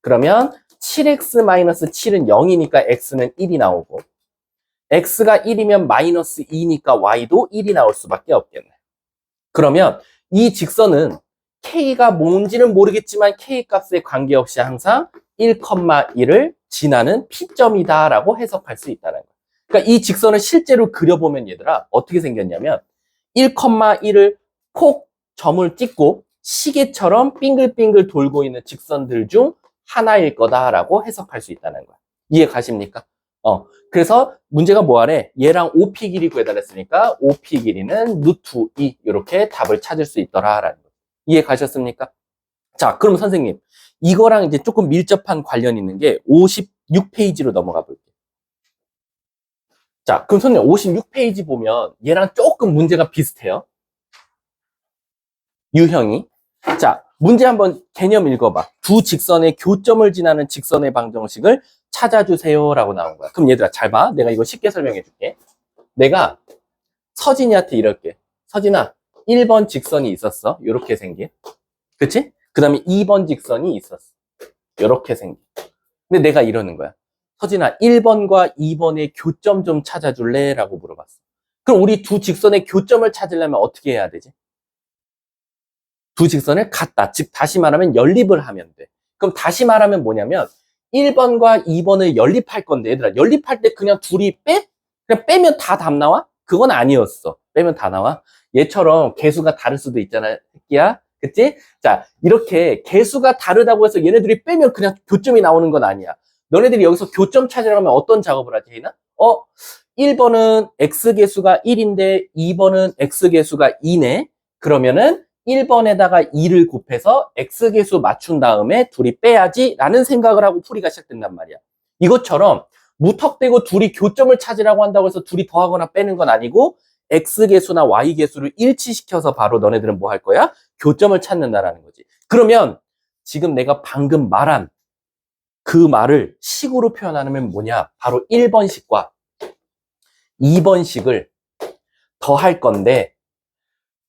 그러면 7x 마이너스 7은 0이니까 x는 1이 나오고, x가 1이면 마이너스 2니까 y도 1이 나올 수밖에 없겠네. 그러면 이 직선은 k가 뭔지는 모르겠지만 k 값에 관계없이 항상 1,1을 지나는 P점이다 라고 해석할 수 있다는 거야. 그러니까 이 직선을 실제로 그려보면 얘들아 어떻게 생겼냐면 1,1을 콕 점을 찍고 시계처럼 빙글빙글 돌고 있는 직선들 중 하나일 거다라고 해석할 수 있다는 거야. 이해 가십니까? 그래서 문제가 뭐하래? 얘랑 OP 길이 구해달랬으니까 OP 길이는 루트 2 이렇게 답을 찾을 수 있더라라는 거. 이해 가셨습니까? 자, 그럼 선생님 이거랑 이제 조금 밀접한 관련 있는 게 56페이지로 넘어가 볼게요. 자, 그럼 선생님 56페이지 보면 얘랑 조금 문제가 비슷해요. 유형이. 자, 문제 한번 개념 읽어봐. 두 직선의 교점을 지나는 직선의 방정식을 찾아주세요 라고 나온 거야. 그럼 얘들아 잘 봐. 내가 이거 쉽게 설명해 줄게. 내가 서진이한테 이럴게. 서진아, 1번 직선이 있었어. 요렇게 생긴. 그치? 그 다음에 2번 직선이 있었어. 요렇게 생긴. 근데 내가 이러는 거야. 서진아, 1번과 2번의 교점 좀 찾아줄래? 라고 물어봤어. 그럼 우리 두 직선의 교점을 찾으려면 어떻게 해야 되지? 두 직선을 같다. 즉 다시 말하면 연립을 하면 돼. 그럼 다시 말하면 뭐냐면 1번과 2번을 연립할 건데 얘들아 연립할 때 그냥 둘이 그냥 빼면 다 답 나와? 그건 아니었어. 빼면 다 나와? 얘처럼 개수가 다를 수도 있잖아. 새끼야. 그치? 자, 이렇게 개수가 다르다고 해서 얘네들이 빼면 그냥 교점이 나오는 건 아니야. 너네들이 여기서 교점 찾으려고 하면 어떤 작업을 하지, 혜인아? 1번은 x개수가 1인데 2번은 x개수가 2네. 그러면은 1번에다가 2를 곱해서 x개수 맞춘 다음에 둘이 빼야지 라는 생각을 하고 풀이가 시작된단 말이야. 이것처럼 무턱대고 둘이 교점을 찾으라고 한다고 해서 둘이 더하거나 빼는 건 아니고 x개수나 y개수를 일치시켜서 바로 너네들은 뭐 할 거야? 교점을 찾는다라는 거지. 그러면 지금 내가 방금 말한 그 말을 식으로 표현하면 뭐냐? 바로 1번식과 2번식을 더할 건데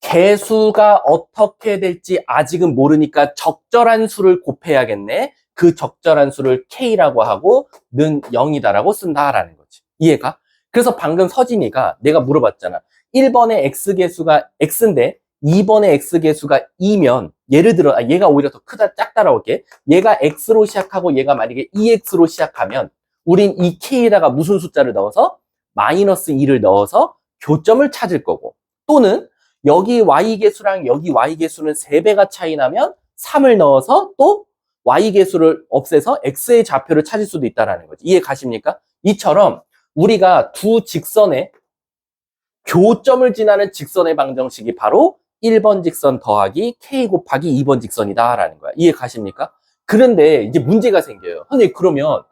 개수가 어떻게 될지 아직은 모르니까 적절한 수를 곱해야겠네. 그 적절한 수를 K라고 하고 는 0이다라고 쓴다라는 거지. 이해가? 그래서 방금 서진이가 내가 물어봤잖아. 1번의 X개수가 X인데 2번의 X개수가 2면 예를 들어 얘가 오히려 더 크다 작다라고 할게. 얘가 X로 시작하고 얘가 만약에 2X로 시작하면 우린 이 K에다가 무슨 숫자를 넣어서 마이너스 2를 넣어서 교점을 찾을 거고 또는 여기 Y개수랑 여기 Y개수는 3배가 차이 나면 3을 넣어서 또 Y개수를 없애서 X의 좌표를 찾을 수도 있다는 거지. 이해 가십니까? 이처럼 우리가 두 직선의 교점을 지나는 직선의 방정식이 바로 1번 직선 더하기 K 곱하기 2번 직선이다라는 거야. 이해 가십니까? 그런데 이제 문제가 생겨요. 선생님 그러면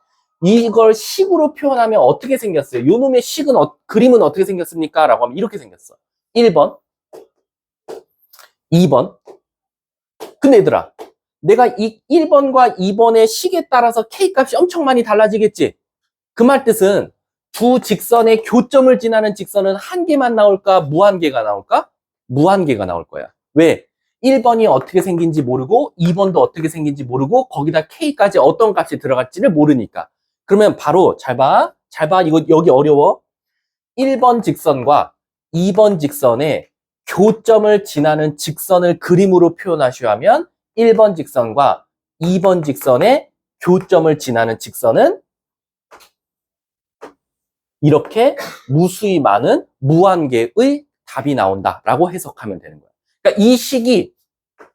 이걸 식으로 표현하면 어떻게 생겼어요? 요놈의 식은 그림은 어떻게 생겼습니까? 라고 하면 이렇게 생겼어. 1번 2번. 근데 얘들아, 내가 이 1번과 2번의 식에 따라서 K 값이 엄청 많이 달라지겠지? 그 말 뜻은 두 직선의 교점을 지나는 직선은 한 개만 나올까? 무한개가 나올까? 무한개가 나올 거야. 왜? 1번이 어떻게 생긴지 모르고 2번도 어떻게 생긴지 모르고 거기다 K까지 어떤 값이 들어갈지를 모르니까. 그러면 바로 잘 봐. 잘 봐. 이거 여기 어려워. 1번 직선과 2번 직선의 교점을 지나는 직선을 그림으로 표현하셔야 하면 1번 직선과 2번 직선의 교점을 지나는 직선은 이렇게 무수히 많은 무한개의 답이 나온다라고 해석하면 되는 거예요. 그러니까 이 식이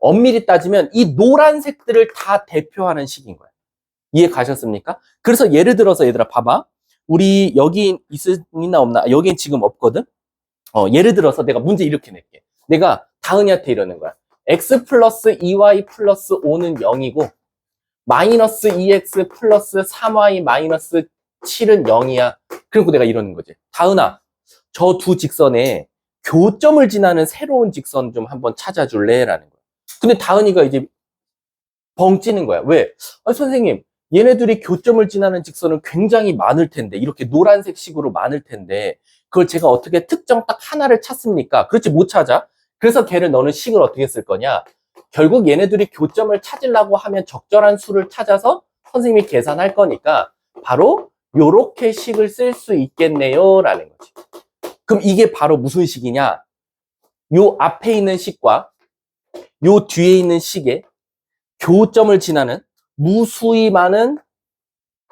엄밀히 따지면 이 노란색들을 다 대표하는 식인 거예요. 이해 가셨습니까? 그래서 예를 들어서 얘들아 봐봐. 우리 여기 있나 없나? 여긴 지금 없거든? 예를 들어서 내가 문제 이렇게 낼게. 내가 다은이한테 이러는 거야. x 플러스 2y 플러스 5는 0이고 마이너스 2x 플러스 3y 마이너스 7은 0이야. 그리고 내가 이러는 거지. 다은아, 저 두 직선에 교점을 지나는 새로운 직선 좀 한번 찾아줄래? 라는 거야. 근데 다은이가 이제 벙 찌는 거야. 왜? 아니, 선생님, 얘네들이 교점을 지나는 직선은 굉장히 많을 텐데, 이렇게 노란색 식으로 많을 텐데, 그걸 제가 어떻게 특정 딱 하나를 찾습니까? 그렇지, 못 찾아. 그래서 걔를 너는 식을 어떻게 쓸 거냐? 결국 얘네들이 교점을 찾으려고 하면 적절한 수를 찾아서 선생님이 계산할 거니까, 바로 요렇게 식을 쓸 수 있겠네요. 라는 거지. 그럼 이게 바로 무슨 식이냐? 요 앞에 있는 식과 요 뒤에 있는 식에 교점을 지나는 무수히 많은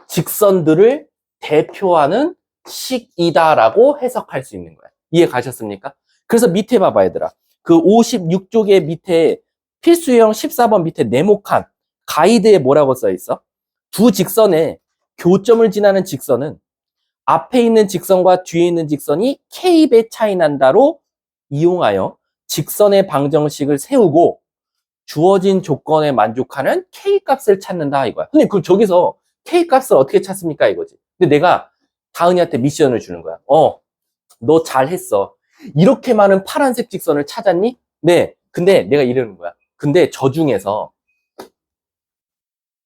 직선들을 대표하는 식이다라고 해석할 수 있는 거야. 이해 가셨습니까? 그래서 밑에 봐봐 얘들아. 그 56쪽의 밑에 필수형 14번 밑에 네모칸 가이드에 뭐라고 써 있어? 두 직선에 교점을 지나는 직선은 앞에 있는 직선과 뒤에 있는 직선이 k배 차이 난다로 이용하여 직선의 방정식을 세우고 주어진 조건에 만족하는 K값을 찾는다 이거야. 근데 그럼 저기서 K값을 어떻게 찾습니까 이거지. 근데 내가 다은이한테 미션을 주는 거야. 너 잘했어. 이렇게 많은 파란색 직선을 찾았니? 네. 근데 내가 이러는 거야. 근데 저 중에서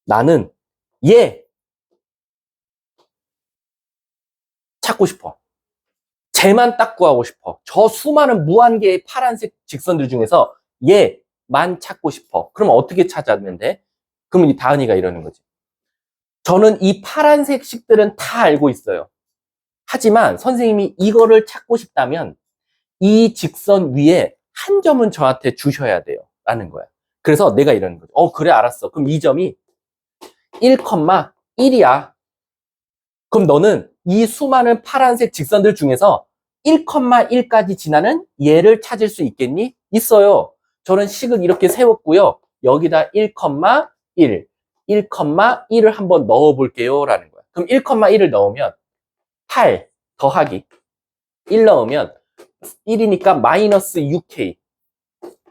나는 얘 찾고 싶어. 쟤만 딱 구하고 싶어. 저 수많은 무한개의 파란색 직선들 중에서 얘만 찾고 싶어. 그럼 어떻게 찾으면 돼? 그러면 이 다은이가 이러는 거지. 저는 이 파란색 식들은 다 알고 있어요. 하지만 선생님이 이거를 찾고 싶다면 이 직선 위에 한 점은 저한테 주셔야 돼요. 라는 거야. 그래서 내가 이러는 거죠. 그래 알았어. 그럼 이 점이 1,1이야. 그럼 너는 이 수많은 파란색 직선들 중에서 1,1까지 지나는 얘를 찾을 수 있겠니? 있어요. 저는 식을 이렇게 세웠고요. 여기다 1,1, 1,1을 한번 넣어볼게요. 라는 거야. 그럼 1,1을 넣으면 8 더하기 1 넣으면 1이니까 마이너스 6K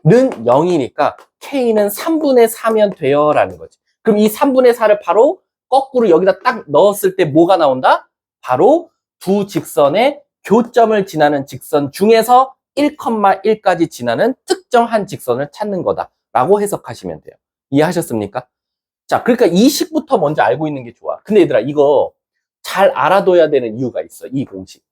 는 0이니까 K는 3분의 4면 돼요. 라는 거지. 그럼 이 3분의 4를 바로 거꾸로 여기다 딱 넣었을 때 뭐가 나온다? 바로 두 직선의 교점을 지나는 직선 중에서 1,1까지 지나는 특정한 직선을 찾는 거다 라고 해석하시면 돼요. 이해하셨습니까? 자, 그러니까 이 식부터 먼저 알고 있는 게 좋아. 근데 얘들아 이거 잘 알아둬야 되는 이유가 있어. 이 공식.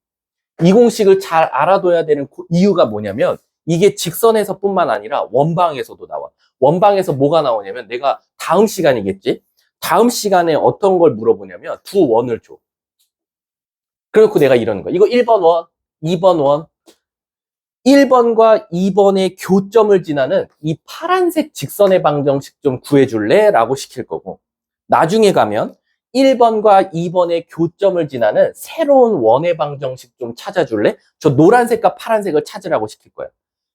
이 공식을 잘 알아둬야 되는 이유가 뭐냐면 이게 직선에서 뿐만 아니라 원방에서도 나와. 원방에서 뭐가 나오냐면 내가 다음 시간이겠지? 다음 시간에 어떤 걸 물어보냐면 두 원을 줘. 그래놓고 내가 이러는 거야. 이거 1번 원, 2번 원. 1번과 2번의 교점을 지나는 이 파란색 직선의 방정식 좀 구해줄래? 라고 시킬 거고 나중에 가면 1번과 2번의 교점을 지나는 새로운 원의 방정식 좀 찾아줄래? 저 노란색과 파란색을 찾으라고 시킬 거야.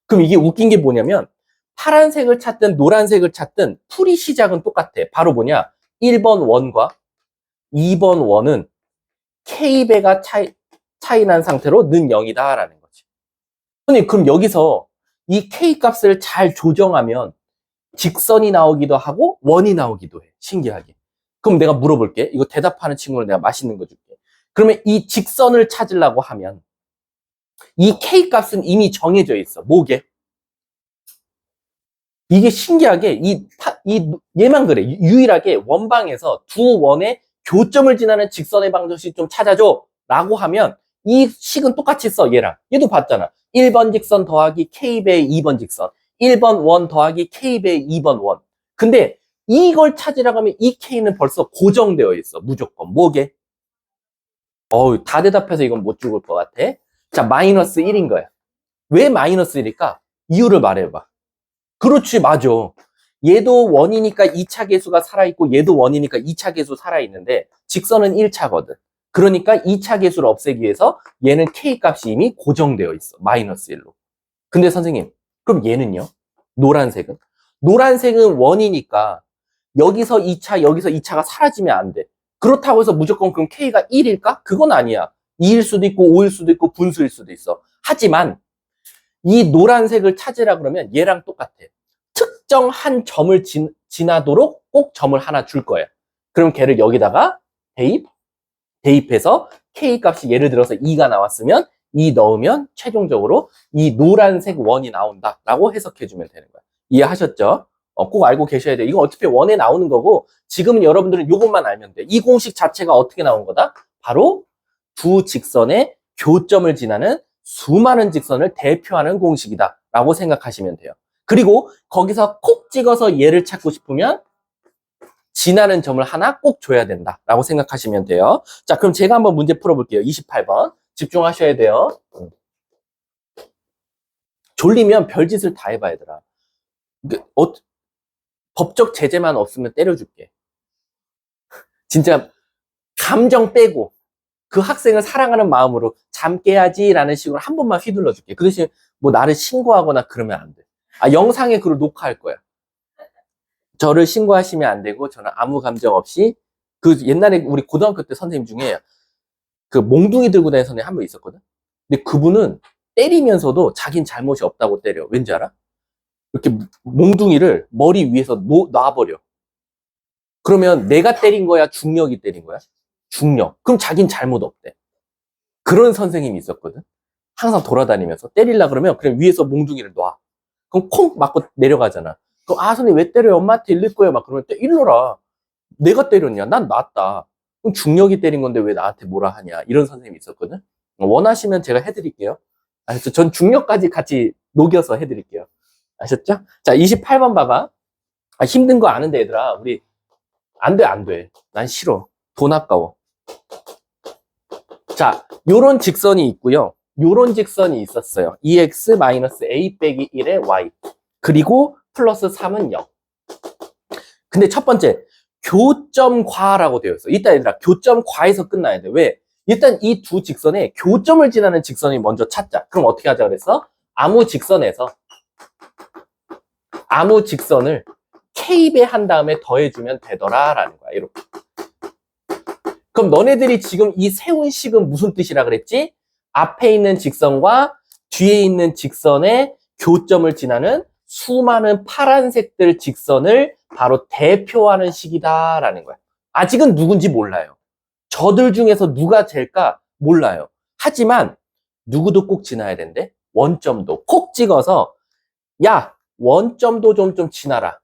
그럼 이게 웃긴 게 뭐냐면 파란색을 찾든 노란색을 찾든 풀이 시작은 똑같아. 바로 뭐냐? 1번 원과 2번 원은 K배가 차이 난 상태로 는 0이다 라는 거지. 근데 그럼 여기서 이 K값을 잘 조정하면 직선이 나오기도 하고 원이 나오기도 해. 신기하게. 그럼 내가 물어볼게. 이거 대답하는 친구는 내가 맛있는 거 줄게. 그러면 이 직선을 찾으려고 하면 이 K값은 이미 정해져 있어. 뭐게? 이게 신기하게 얘만 그래. 유일하게 원방에서 두 원의 교점을 지나는 직선의 방정식 좀 찾아줘 라고 하면 이 식은 똑같이 써. 얘랑. 얘도 봤잖아. 1번 직선 더하기 K배의 2번 직선 1번 원 더하기 K배의 2번 원. 근데 이걸 찾으라고 하면 이 K는 벌써 고정되어 있어. 무조건. 뭐게? 다 대답해서 이건 못 죽을 것 같아. 자, 마이너스 1인 거야. 왜 마이너스 1일까? 이유를 말해봐. 그렇지, 맞아. 얘도 원이니까 2차 계수가 살아있고 얘도 원이니까 2차 계수 살아있는데 직선은 1차거든. 그러니까 2차 계수를 없애기 위해서 얘는 K값이 이미 고정되어 있어. 마이너스 1로. 근데 선생님, 그럼 얘는요? 노란색은? 노란색은 원이니까 여기서 2차, 여기서 2차가 사라지면 안 돼. 그렇다고 해서 무조건 그럼 K가 1일까? 그건 아니야. 2일 수도 있고 5일 수도 있고 분수일 수도 있어. 하지만 이 노란색을 찾으라 그러면 얘랑 똑같아. 특정 한 점을 지나도록 꼭 점을 하나 줄 거야. 그럼 걔를 여기다가 대입해서 K 값이 예를 들어서 2가 나왔으면 2 넣으면 최종적으로 이 노란색 원이 나온다라고 해석해주면 되는 거야. 이해하셨죠? 꼭 알고 계셔야 돼요. 이거 어차피 원에 나오는 거고 지금은 여러분들은 이것만 알면 돼. 이 공식 자체가 어떻게 나온 거다? 바로 두 직선의 교점을 지나는 수많은 직선을 대표하는 공식이다 라고 생각하시면 돼요. 그리고 거기서 콕 찍어서 얘를 찾고 싶으면 지나는 점을 하나 꼭 줘야 된다 라고 생각하시면 돼요. 자, 그럼 제가 한번 문제 풀어볼게요. 28번 집중하셔야 돼요. 졸리면 별짓을 다 해봐 얘들아. 법적 제재만 없으면 때려줄게. 진짜 감정 빼고 그 학생을 사랑하는 마음으로 잠 깨야지라는 식으로 한 번만 휘둘러 줄게. 그 대신 뭐 나를 신고하거나 그러면 안 돼. 영상에 그걸 녹화할 거야. 저를 신고하시면 안 되고 저는 아무 감정 없이 그 옛날에 우리 고등학교 때 선생님 중에 그 몽둥이 들고 다니는 선생님 한 분 있었거든. 근데 그분은 때리면서도 자긴 잘못이 없다고 때려. 왠지 알아? 이렇게 몽둥이를 머리 위에서 놔버려. 그러면 내가 때린 거야? 중력이 때린 거야? 중력. 그럼 자긴 잘못 없대. 그런 선생님이 있었거든. 항상 돌아다니면서 때리려 그러면 그냥 위에서 몽둥이를 놔. 그럼 콩 맞고 내려가잖아. 그럼 선생님 왜 때려요? 엄마한테 일릴 거예요. 막 그러면 일러라. 내가 때렸냐? 난 낫다. 그럼 중력이 때린 건데 왜 나한테 뭐라 하냐? 이런 선생님이 있었거든. 원하시면 제가 해드릴게요. 아셨죠? 전 중력까지 같이 녹여서 해드릴게요. 아셨죠? 자, 28번 봐봐. 힘든 거 아는데 얘들아. 우리 안 돼, 안 돼. 난 싫어. 돈 아까워. 자, 요런 직선이 있고요. 요런 직선이 있었어요. 2x-a 빼기 1의 y. 그리고 플러스 3은 0. 근데 첫 번째, 교점과라고 되어 있어. 이따 얘들아, 교점과에서 끝나야 돼. 왜? 일단 이 두 직선에 교점을 지나는 직선이 먼저 찾자. 그럼 어떻게 하자 그랬어? 아무 직선을 K배 한 다음에 더해주면 되더라라는 거야. 이렇게. 그럼 너네들이 지금 이 세운 식은 무슨 뜻이라 그랬지? 앞에 있는 직선과 뒤에 있는 직선의 교점을 지나는 수많은 파란색들 직선을 바로 대표하는 식이다라는 거야. 아직은 누군지 몰라요. 저들 중에서 누가 제일까 몰라요. 하지만 누구도 꼭 지나야 된대. 원점도 콕 찍어서 야, 원점도 좀 지나라.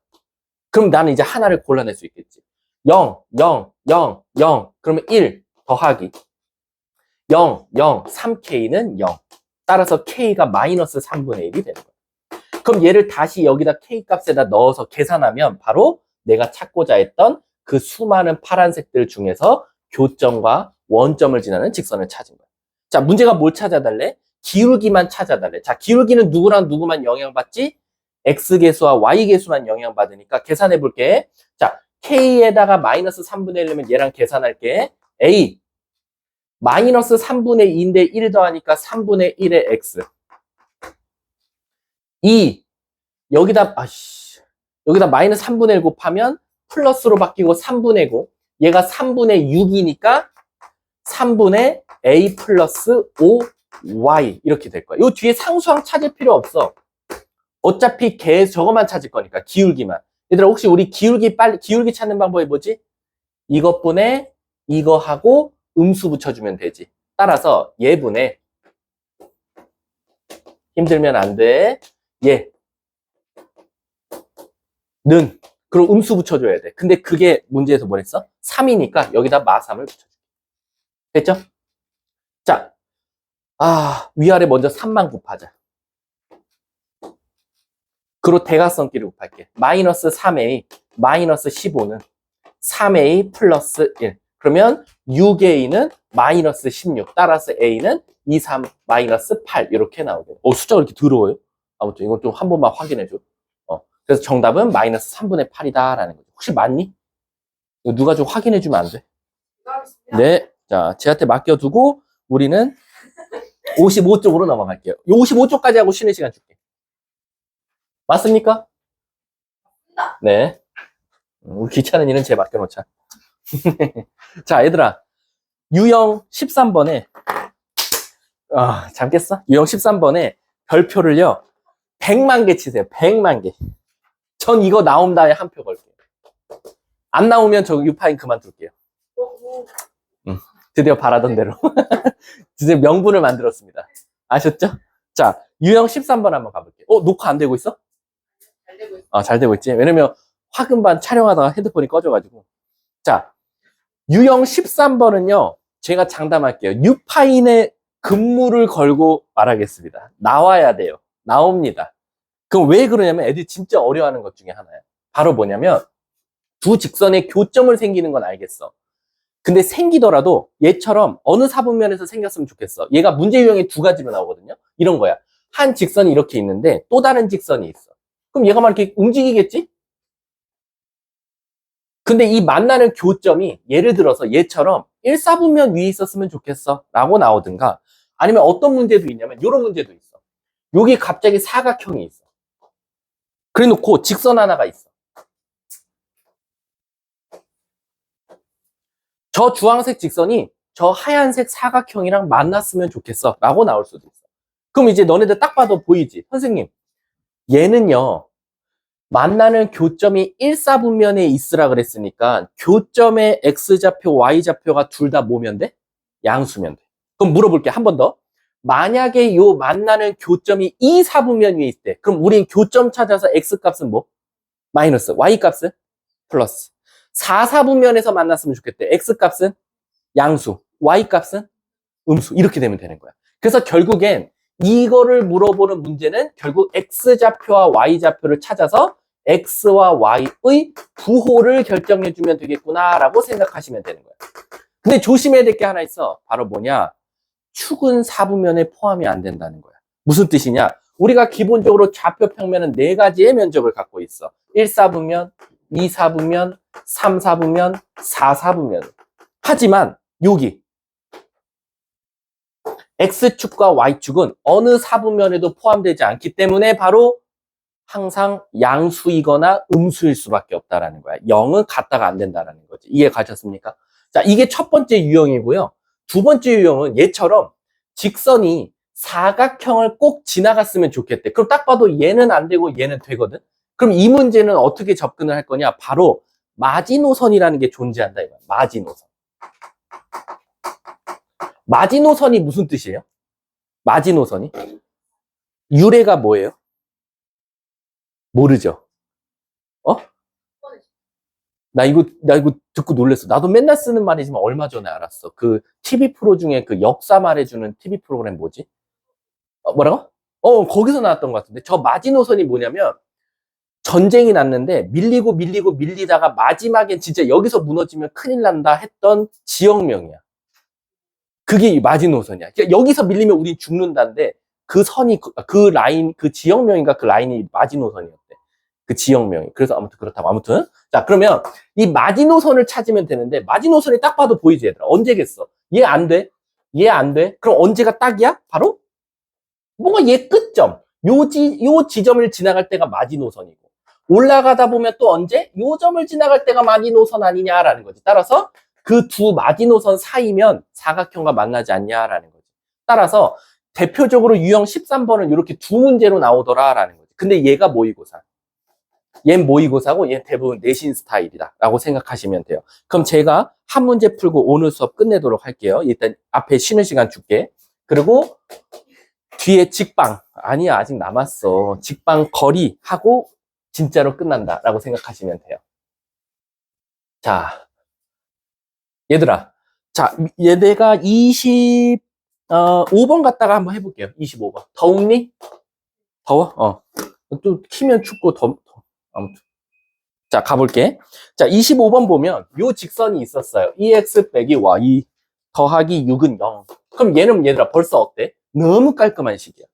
그럼 나는 이제 하나를 골라낼 수 있겠지. 0, 0, 0, 0. 그러면 1 더하기 0, 0, 3K는 0. 따라서 K가 마이너스 3분의 1이 되는 거야. 그럼 얘를 다시 여기다 K 값에다 넣어서 계산하면 바로 내가 찾고자 했던 그 수많은 파란색들 중에서 교점과 원점을 지나는 직선을 찾은 거야. 자, 문제가 뭘 찾아달래? 기울기만 찾아달래. 자, 기울기는 누구랑 누구만 영향받지? X계수와 Y계수만 영향받으니까 계산해 볼게. 자, K에다가 마이너스 3분의 1이면 얘랑 계산할게. A 마이너스 3분의 2인데 1 더하니까 3분의 1의 X 2 여기다 마이너스 3분의 1 곱하면 플러스로 바뀌고 3분의 9 얘가 3분의 6이니까 3분의 A 플러스 5Y 이렇게 될 거야. 이 뒤에 상수항 찾을 필요 없어. 어차피 저거만 찾을 거니까 기울기만. 얘들아 혹시 우리 기울기 찾는 방법이 뭐지? 이것분에 이거 하고 음수 붙여주면 되지. 따라서 얘분에 힘들면 안 돼. 얘는 그럼 음수 붙여줘야 돼. 근데 그게 문제에서 뭐랬어? 3이니까 여기다 마3을 붙여줘. 됐죠? 자, 위아래 먼저 3만 곱하자. 그리고 대각선끼리 곱할게. 마이너스 3a 마이너스 15는 3a 플러스 1. 그러면 6a는 마이너스 16. 따라서 a는 2, 3 마이너스 8 이렇게 나오게. 숫자가 이렇게 더러워요? 아무튼 이건 좀 한 번만 확인해줘. 그래서 정답은 마이너스 3분의 8이다라는 거죠. 혹시 맞니? 이거 누가 좀 확인해 주면 안 돼? 네. 자, 쟤한테 맡겨두고 우리는 55쪽으로 넘어갈게요. 55쪽까지 하고 쉬는 시간 줄게. 맞습니까? 네. 우리 귀찮은 일은 쟤 맡겨놓자. 자, 얘들아. 유형 13번에, 잠겠어? 유형 13번에 별표를요, 100만 개 치세요. 100만 개. 전 이거 나온 다음에 한 표 걸게요. 안 나오면 저 유파인 그만둘게요. 드디어 바라던 대로. 드디어 명분을 만들었습니다. 아셨죠? 자, 유형 13번 한번 가볼게요. 녹화 안 되고 있어? 잘 되고 있어. 잘 되고 있지? 왜냐면 화금반 촬영하다가 핸드폰이 꺼져가지고. 자, 유형 13번은요, 제가 장담할게요. 유파인의 근무를 걸고 말하겠습니다. 나와야 돼요. 나옵니다. 그럼 왜 그러냐면 애들이 진짜 어려워하는 것 중에 하나예요. 바로 뭐냐면 두 직선의 교점을 생기는 건 알겠어. 근데 생기더라도 얘처럼 어느 사분면에서 생겼으면 좋겠어. 얘가 문제 유형이 두 가지로 나오거든요. 이런 거야. 한 직선이 이렇게 있는데 또 다른 직선이 있어. 그럼 얘가 막 이렇게 움직이겠지? 근데 이 만나는 교점이 예를 들어서 얘처럼 1사분면 위에 있었으면 좋겠어 라고 나오든가, 아니면 어떤 문제도 있냐면 이런 문제도 있어. 여기 갑자기 사각형이 있어. 그래 놓고 직선 하나가 있어. 저 주황색 직선이 저 하얀색 사각형이랑 만났으면 좋겠어 라고 나올 수도 있어. 그럼 이제 너네들 딱 봐도 보이지? 선생님, 얘는요, 만나는 교점이 1사분면에 있으라 그랬으니까 교점의 X좌표, Y좌표가 둘 다 뭐면 돼? 양수면 돼. 그럼 물어볼게, 한 번 더. 만약에 요 만나는 교점이 2사분면 위에 있대. 그럼 우린 교점 찾아서 X값은 뭐? 마이너스. Y값은? 플러스. 4사분면에서 만났으면 좋겠대. X값은? 양수. Y값은? 음수. 이렇게 되면 되는 거야. 그래서 결국엔 이거를 물어보는 문제는 결국 X좌표와 Y좌표를 찾아서 X와 Y의 부호를 결정해주면 되겠구나라고 생각하시면 되는 거야. 근데 조심해야 될 게 하나 있어. 바로 뭐냐? 축은 사분면에 포함이 안 된다는 거야. 무슨 뜻이냐? 우리가 기본적으로 좌표 평면은 네 가지의 면적을 갖고 있어. 1사분면, 2사분면, 3사분면, 4사분면. 하지만 여기 X축과 Y축은 어느 사분면에도 포함되지 않기 때문에 바로 항상 양수이거나 음수일 수밖에 없다라는 거야. 0은 같다가 안 된다라는 거지. 이해 가셨습니까? 자, 이게 첫 번째 유형이고요. 두 번째 유형은 얘처럼 직선이 사각형을 꼭 지나갔으면 좋겠대. 그럼 딱 봐도 얘는 안 되고 얘는 되거든. 그럼 이 문제는 어떻게 접근을 할 거냐? 바로 마지노선이라는 게 존재한다 이거야. 마지노선. 마지노선이 무슨 뜻이에요? 마지노선이? 유래가 뭐예요? 모르죠? 나 이거 듣고 놀랐어. 나도 맨날 쓰는 말이지만 얼마 전에 알았어. 그 TV 프로 중에 그 역사 말해주는 TV 프로그램 뭐지? 뭐라고? 거기서 나왔던 것 같은데. 저 마지노선이 뭐냐면 전쟁이 났는데 밀리다가 마지막엔 진짜 여기서 무너지면 큰일 난다 했던 지역명이야. 그게 마지노선이야. 그러니까 여기서 밀리면 우린 죽는다는데 그 선이 그 라인, 그 지역명인가 그 라인이 마지노선이었대. 그 지역명이. 그래서 아무튼 그렇다고. 아무튼 자, 그러면 이 마지노선을 찾으면 되는데 마지노선이 딱 봐도 보이지 얘들아. 언제겠어? 얘 안 돼? 얘 안 돼? 그럼 언제가 딱이야? 바로 뭔가 얘 끝점. 요 지점을 지나갈 때가 마지노선이고, 올라가다 보면 또 언제? 요 점을 지나갈 때가 마지노선 아니냐라는 거지. 따라서 그 두 마지노선 사이면 사각형과 만나지 않냐라는 거지. 따라서 대표적으로 유형 13번은 이렇게 두 문제로 나오더라라는 거지. 근데 얘가 모의고사. 얘는 모의고사고 얘는 대부분 내신 스타일이다 라고 생각하시면 돼요. 그럼 제가 한 문제 풀고 오늘 수업 끝내도록 할게요. 일단 앞에 쉬는 시간 줄게. 그리고 뒤에 직방. 아니야, 아직 남았어. 직방 거리 하고 진짜로 끝난다 라고 생각하시면 돼요. 자, 얘들아. 자, 얘네가 25번 갔다가 한번 해볼게요. 25번. 더웁니? 더워? 또 키면 춥고 아무튼. 자, 가볼게. 자, 25번 보면 요 직선이 있었어요. 2x 빼기 y 더하기 6은 0. 그럼 얘는 얘들아 벌써 어때? 너무 깔끔한 식이야.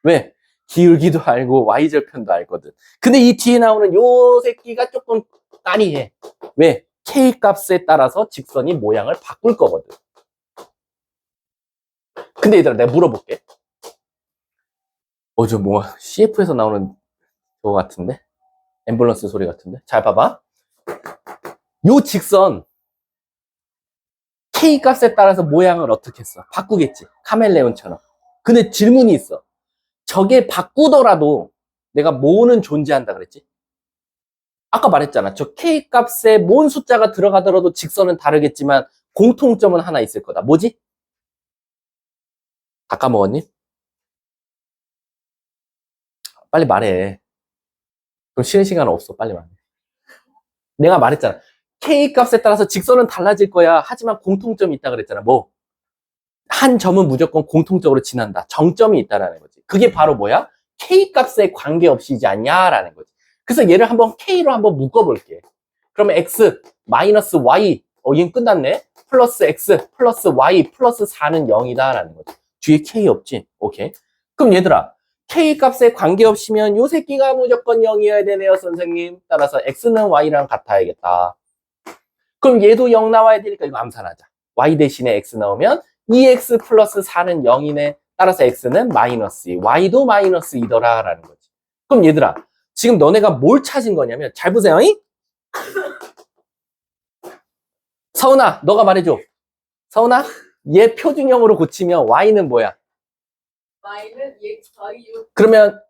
왜? 기울기도 알고 y절편도 알거든. 근데 이 뒤에 나오는 요 새끼가 조금 까리해. 왜? k 값에 따라서 직선이 모양을 바꿀 거거든. 근데 얘들아 내가 물어볼게. 저 뭐 CF에서 나오는 그거 같은데? 앰뷸런스 소리 같은데? 잘 봐봐. 요 직선 k 값에 따라서 모양을 어떻게 써? 바꾸겠지. 카멜레온처럼. 근데 질문이 있어. 저게 바꾸더라도 내가 뭐는 존재한다 그랬지? 아까 말했잖아. 저 k 값에 뭔 숫자가 들어가더라도 직선은 다르겠지만 공통점은 하나 있을 거다. 뭐지? 다 까먹었니? 빨리 말해. 그럼 쉬는 시간 없어. 빨리 말해. 내가 말했잖아. k 값에 따라서 직선은 달라질 거야. 하지만 공통점이 있다 그랬잖아. 뭐? 한 점은 무조건 공통적으로 지난다. 정점이 있다라는 거지. 그게 바로 뭐야? k 값에 관계없이지 않냐라는 거지. 그래서 얘를 한번 k로 한번 묶어볼게. 그러면 x 마이너스 y 얘는 끝났네. 플러스 x 플러스 y 플러스 4는 0이다라는 거지. 뒤에 k 없지? 오케이. 그럼 얘들아 k 값에 관계없이면 요 새끼가 무조건 0이어야 되네요 선생님. 따라서 x는 y랑 같아야겠다. 그럼 얘도 0 나와야 되니까 이거 암산하자. y 대신에 x 나오면 2x 플러스 4는 0이네. 따라서 x는 마이너스 2, y도 마이너스 2더라 라는 거지. 그럼 얘들아 지금 너네가 뭘 찾은 거냐면 잘 보세요. 서은아 너가 말해줘. 서은아 얘 표준형으로 고치면 y는 뭐야? y는 2x 더하기 6. 그러면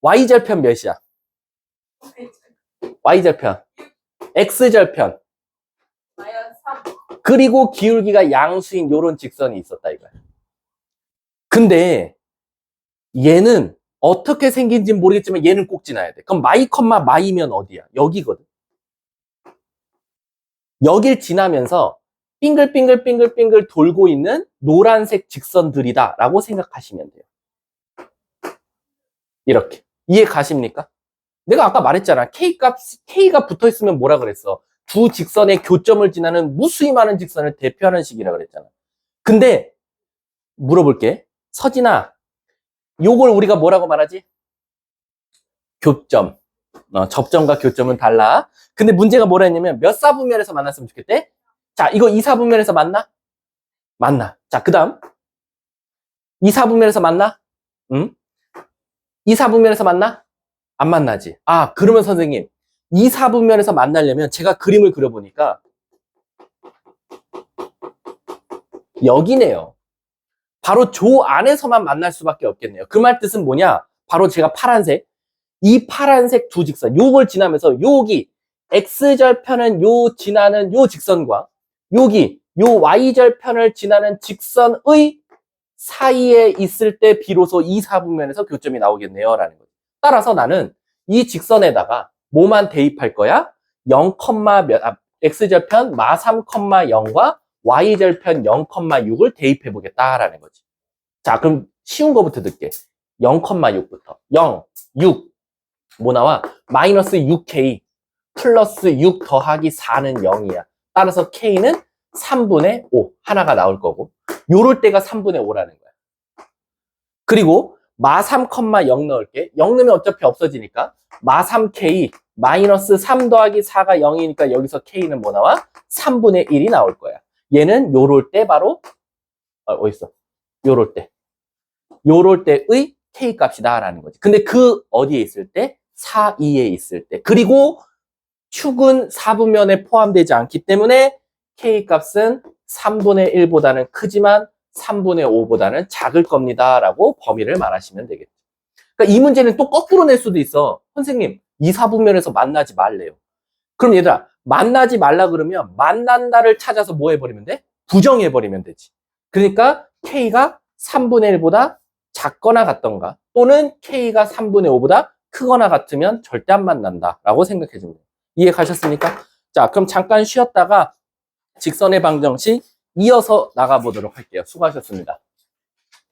y절편 몇이야? y절편 x절편 마이너스 3. 그리고 기울기가 양수인 요런 직선이 있었다 이거야. 근데 얘는 어떻게 생긴지 모르겠지만 얘는 꼭 지나야 돼. 그럼 마이 컴마 마이면 어디야? 여기거든. 여길 지나면서 빙글빙글빙글빙글 돌고 있는 노란색 직선들이다 라고 생각하시면 돼요. 이렇게. 이해 가십니까? 내가 아까 말했잖아. K가 붙어 있으면 뭐라 그랬어? 두 직선의 교점을 지나는 무수히 많은 직선을 대표하는 식이라 그랬잖아. 근데 물어볼게. 서진아, 요걸 우리가 뭐라고 말하지? 교점. 접점과 교점은 달라. 근데 문제가 뭐라 했냐면 몇 사분면에서 만났으면 좋겠대? 자, 이거 2사분면에서 만나? 만나. 자, 그 다음 2사분면에서 만나? 응? 2사분면에서 만나? 안 만나지. 아, 그러면 선생님 2사분면에서 만나려면 제가 그림을 그려보니까 여기네요. 바로 조 안에서만 만날 수밖에 없겠네요. 그 말 뜻은 뭐냐? 바로 제가 파란색 이 파란색 두 직선 요걸 지나면서 여기 x절편은 요 지나는 요 직선과 여기 요 y절편을 지나는 직선의 사이에 있을 때 비로소 2사분면에서 교점이 나오겠네요 라는 거죠. 따라서 나는 이 직선에다가 뭐만 대입할 거야? 0, x절편 마3, 0과 y절편 0,6을 대입해 보겠다라는 거지. 자, 그럼 쉬운 거부터 듣게. 0,6부터 0, 6 뭐 나와? 마이너스 6k 플러스 6 더하기 4는 0이야. 따라서 k는 3분의 5 하나가 나올 거고 요럴 때가 3분의 5라는 거야. 그리고 마3, 0 넣을게. 0 넣으면 어차피 없어지니까 마3k 마이너스 3 더하기 4가 0이니까 여기서 k는 뭐 나와? 3분의 1이 나올 거야. 얘는 요럴 때 바로 어딨어? 요럴 때의 k 값이다 라는 거지. 근데 그 어디에 있을 때? 4, 2에 있을 때. 그리고 축은 4분면에 포함되지 않기 때문에 k 값은 3분의 1보다는 크지만 3분의 5보다는 작을 겁니다 라고 범위를 말하시면 되겠죠. 그러니까 이 문제는 또 거꾸로 낼 수도 있어. 선생님 2, 4분면에서 만나지 말래요. 그럼 얘들아 만나지 말라 그러면 만난다를 찾아서 뭐 해버리면 돼? 부정해버리면 되지. 그러니까 k가 3분의 1보다 작거나 같던가 또는 k가 3분의 5보다 크거나 같으면 절대 안 만난다 라고 생각해 줍니다. 이해 가셨습니까? 자, 그럼 잠깐 쉬었다가 직선의 방정식 이어서 나가보도록 할게요. 수고하셨습니다.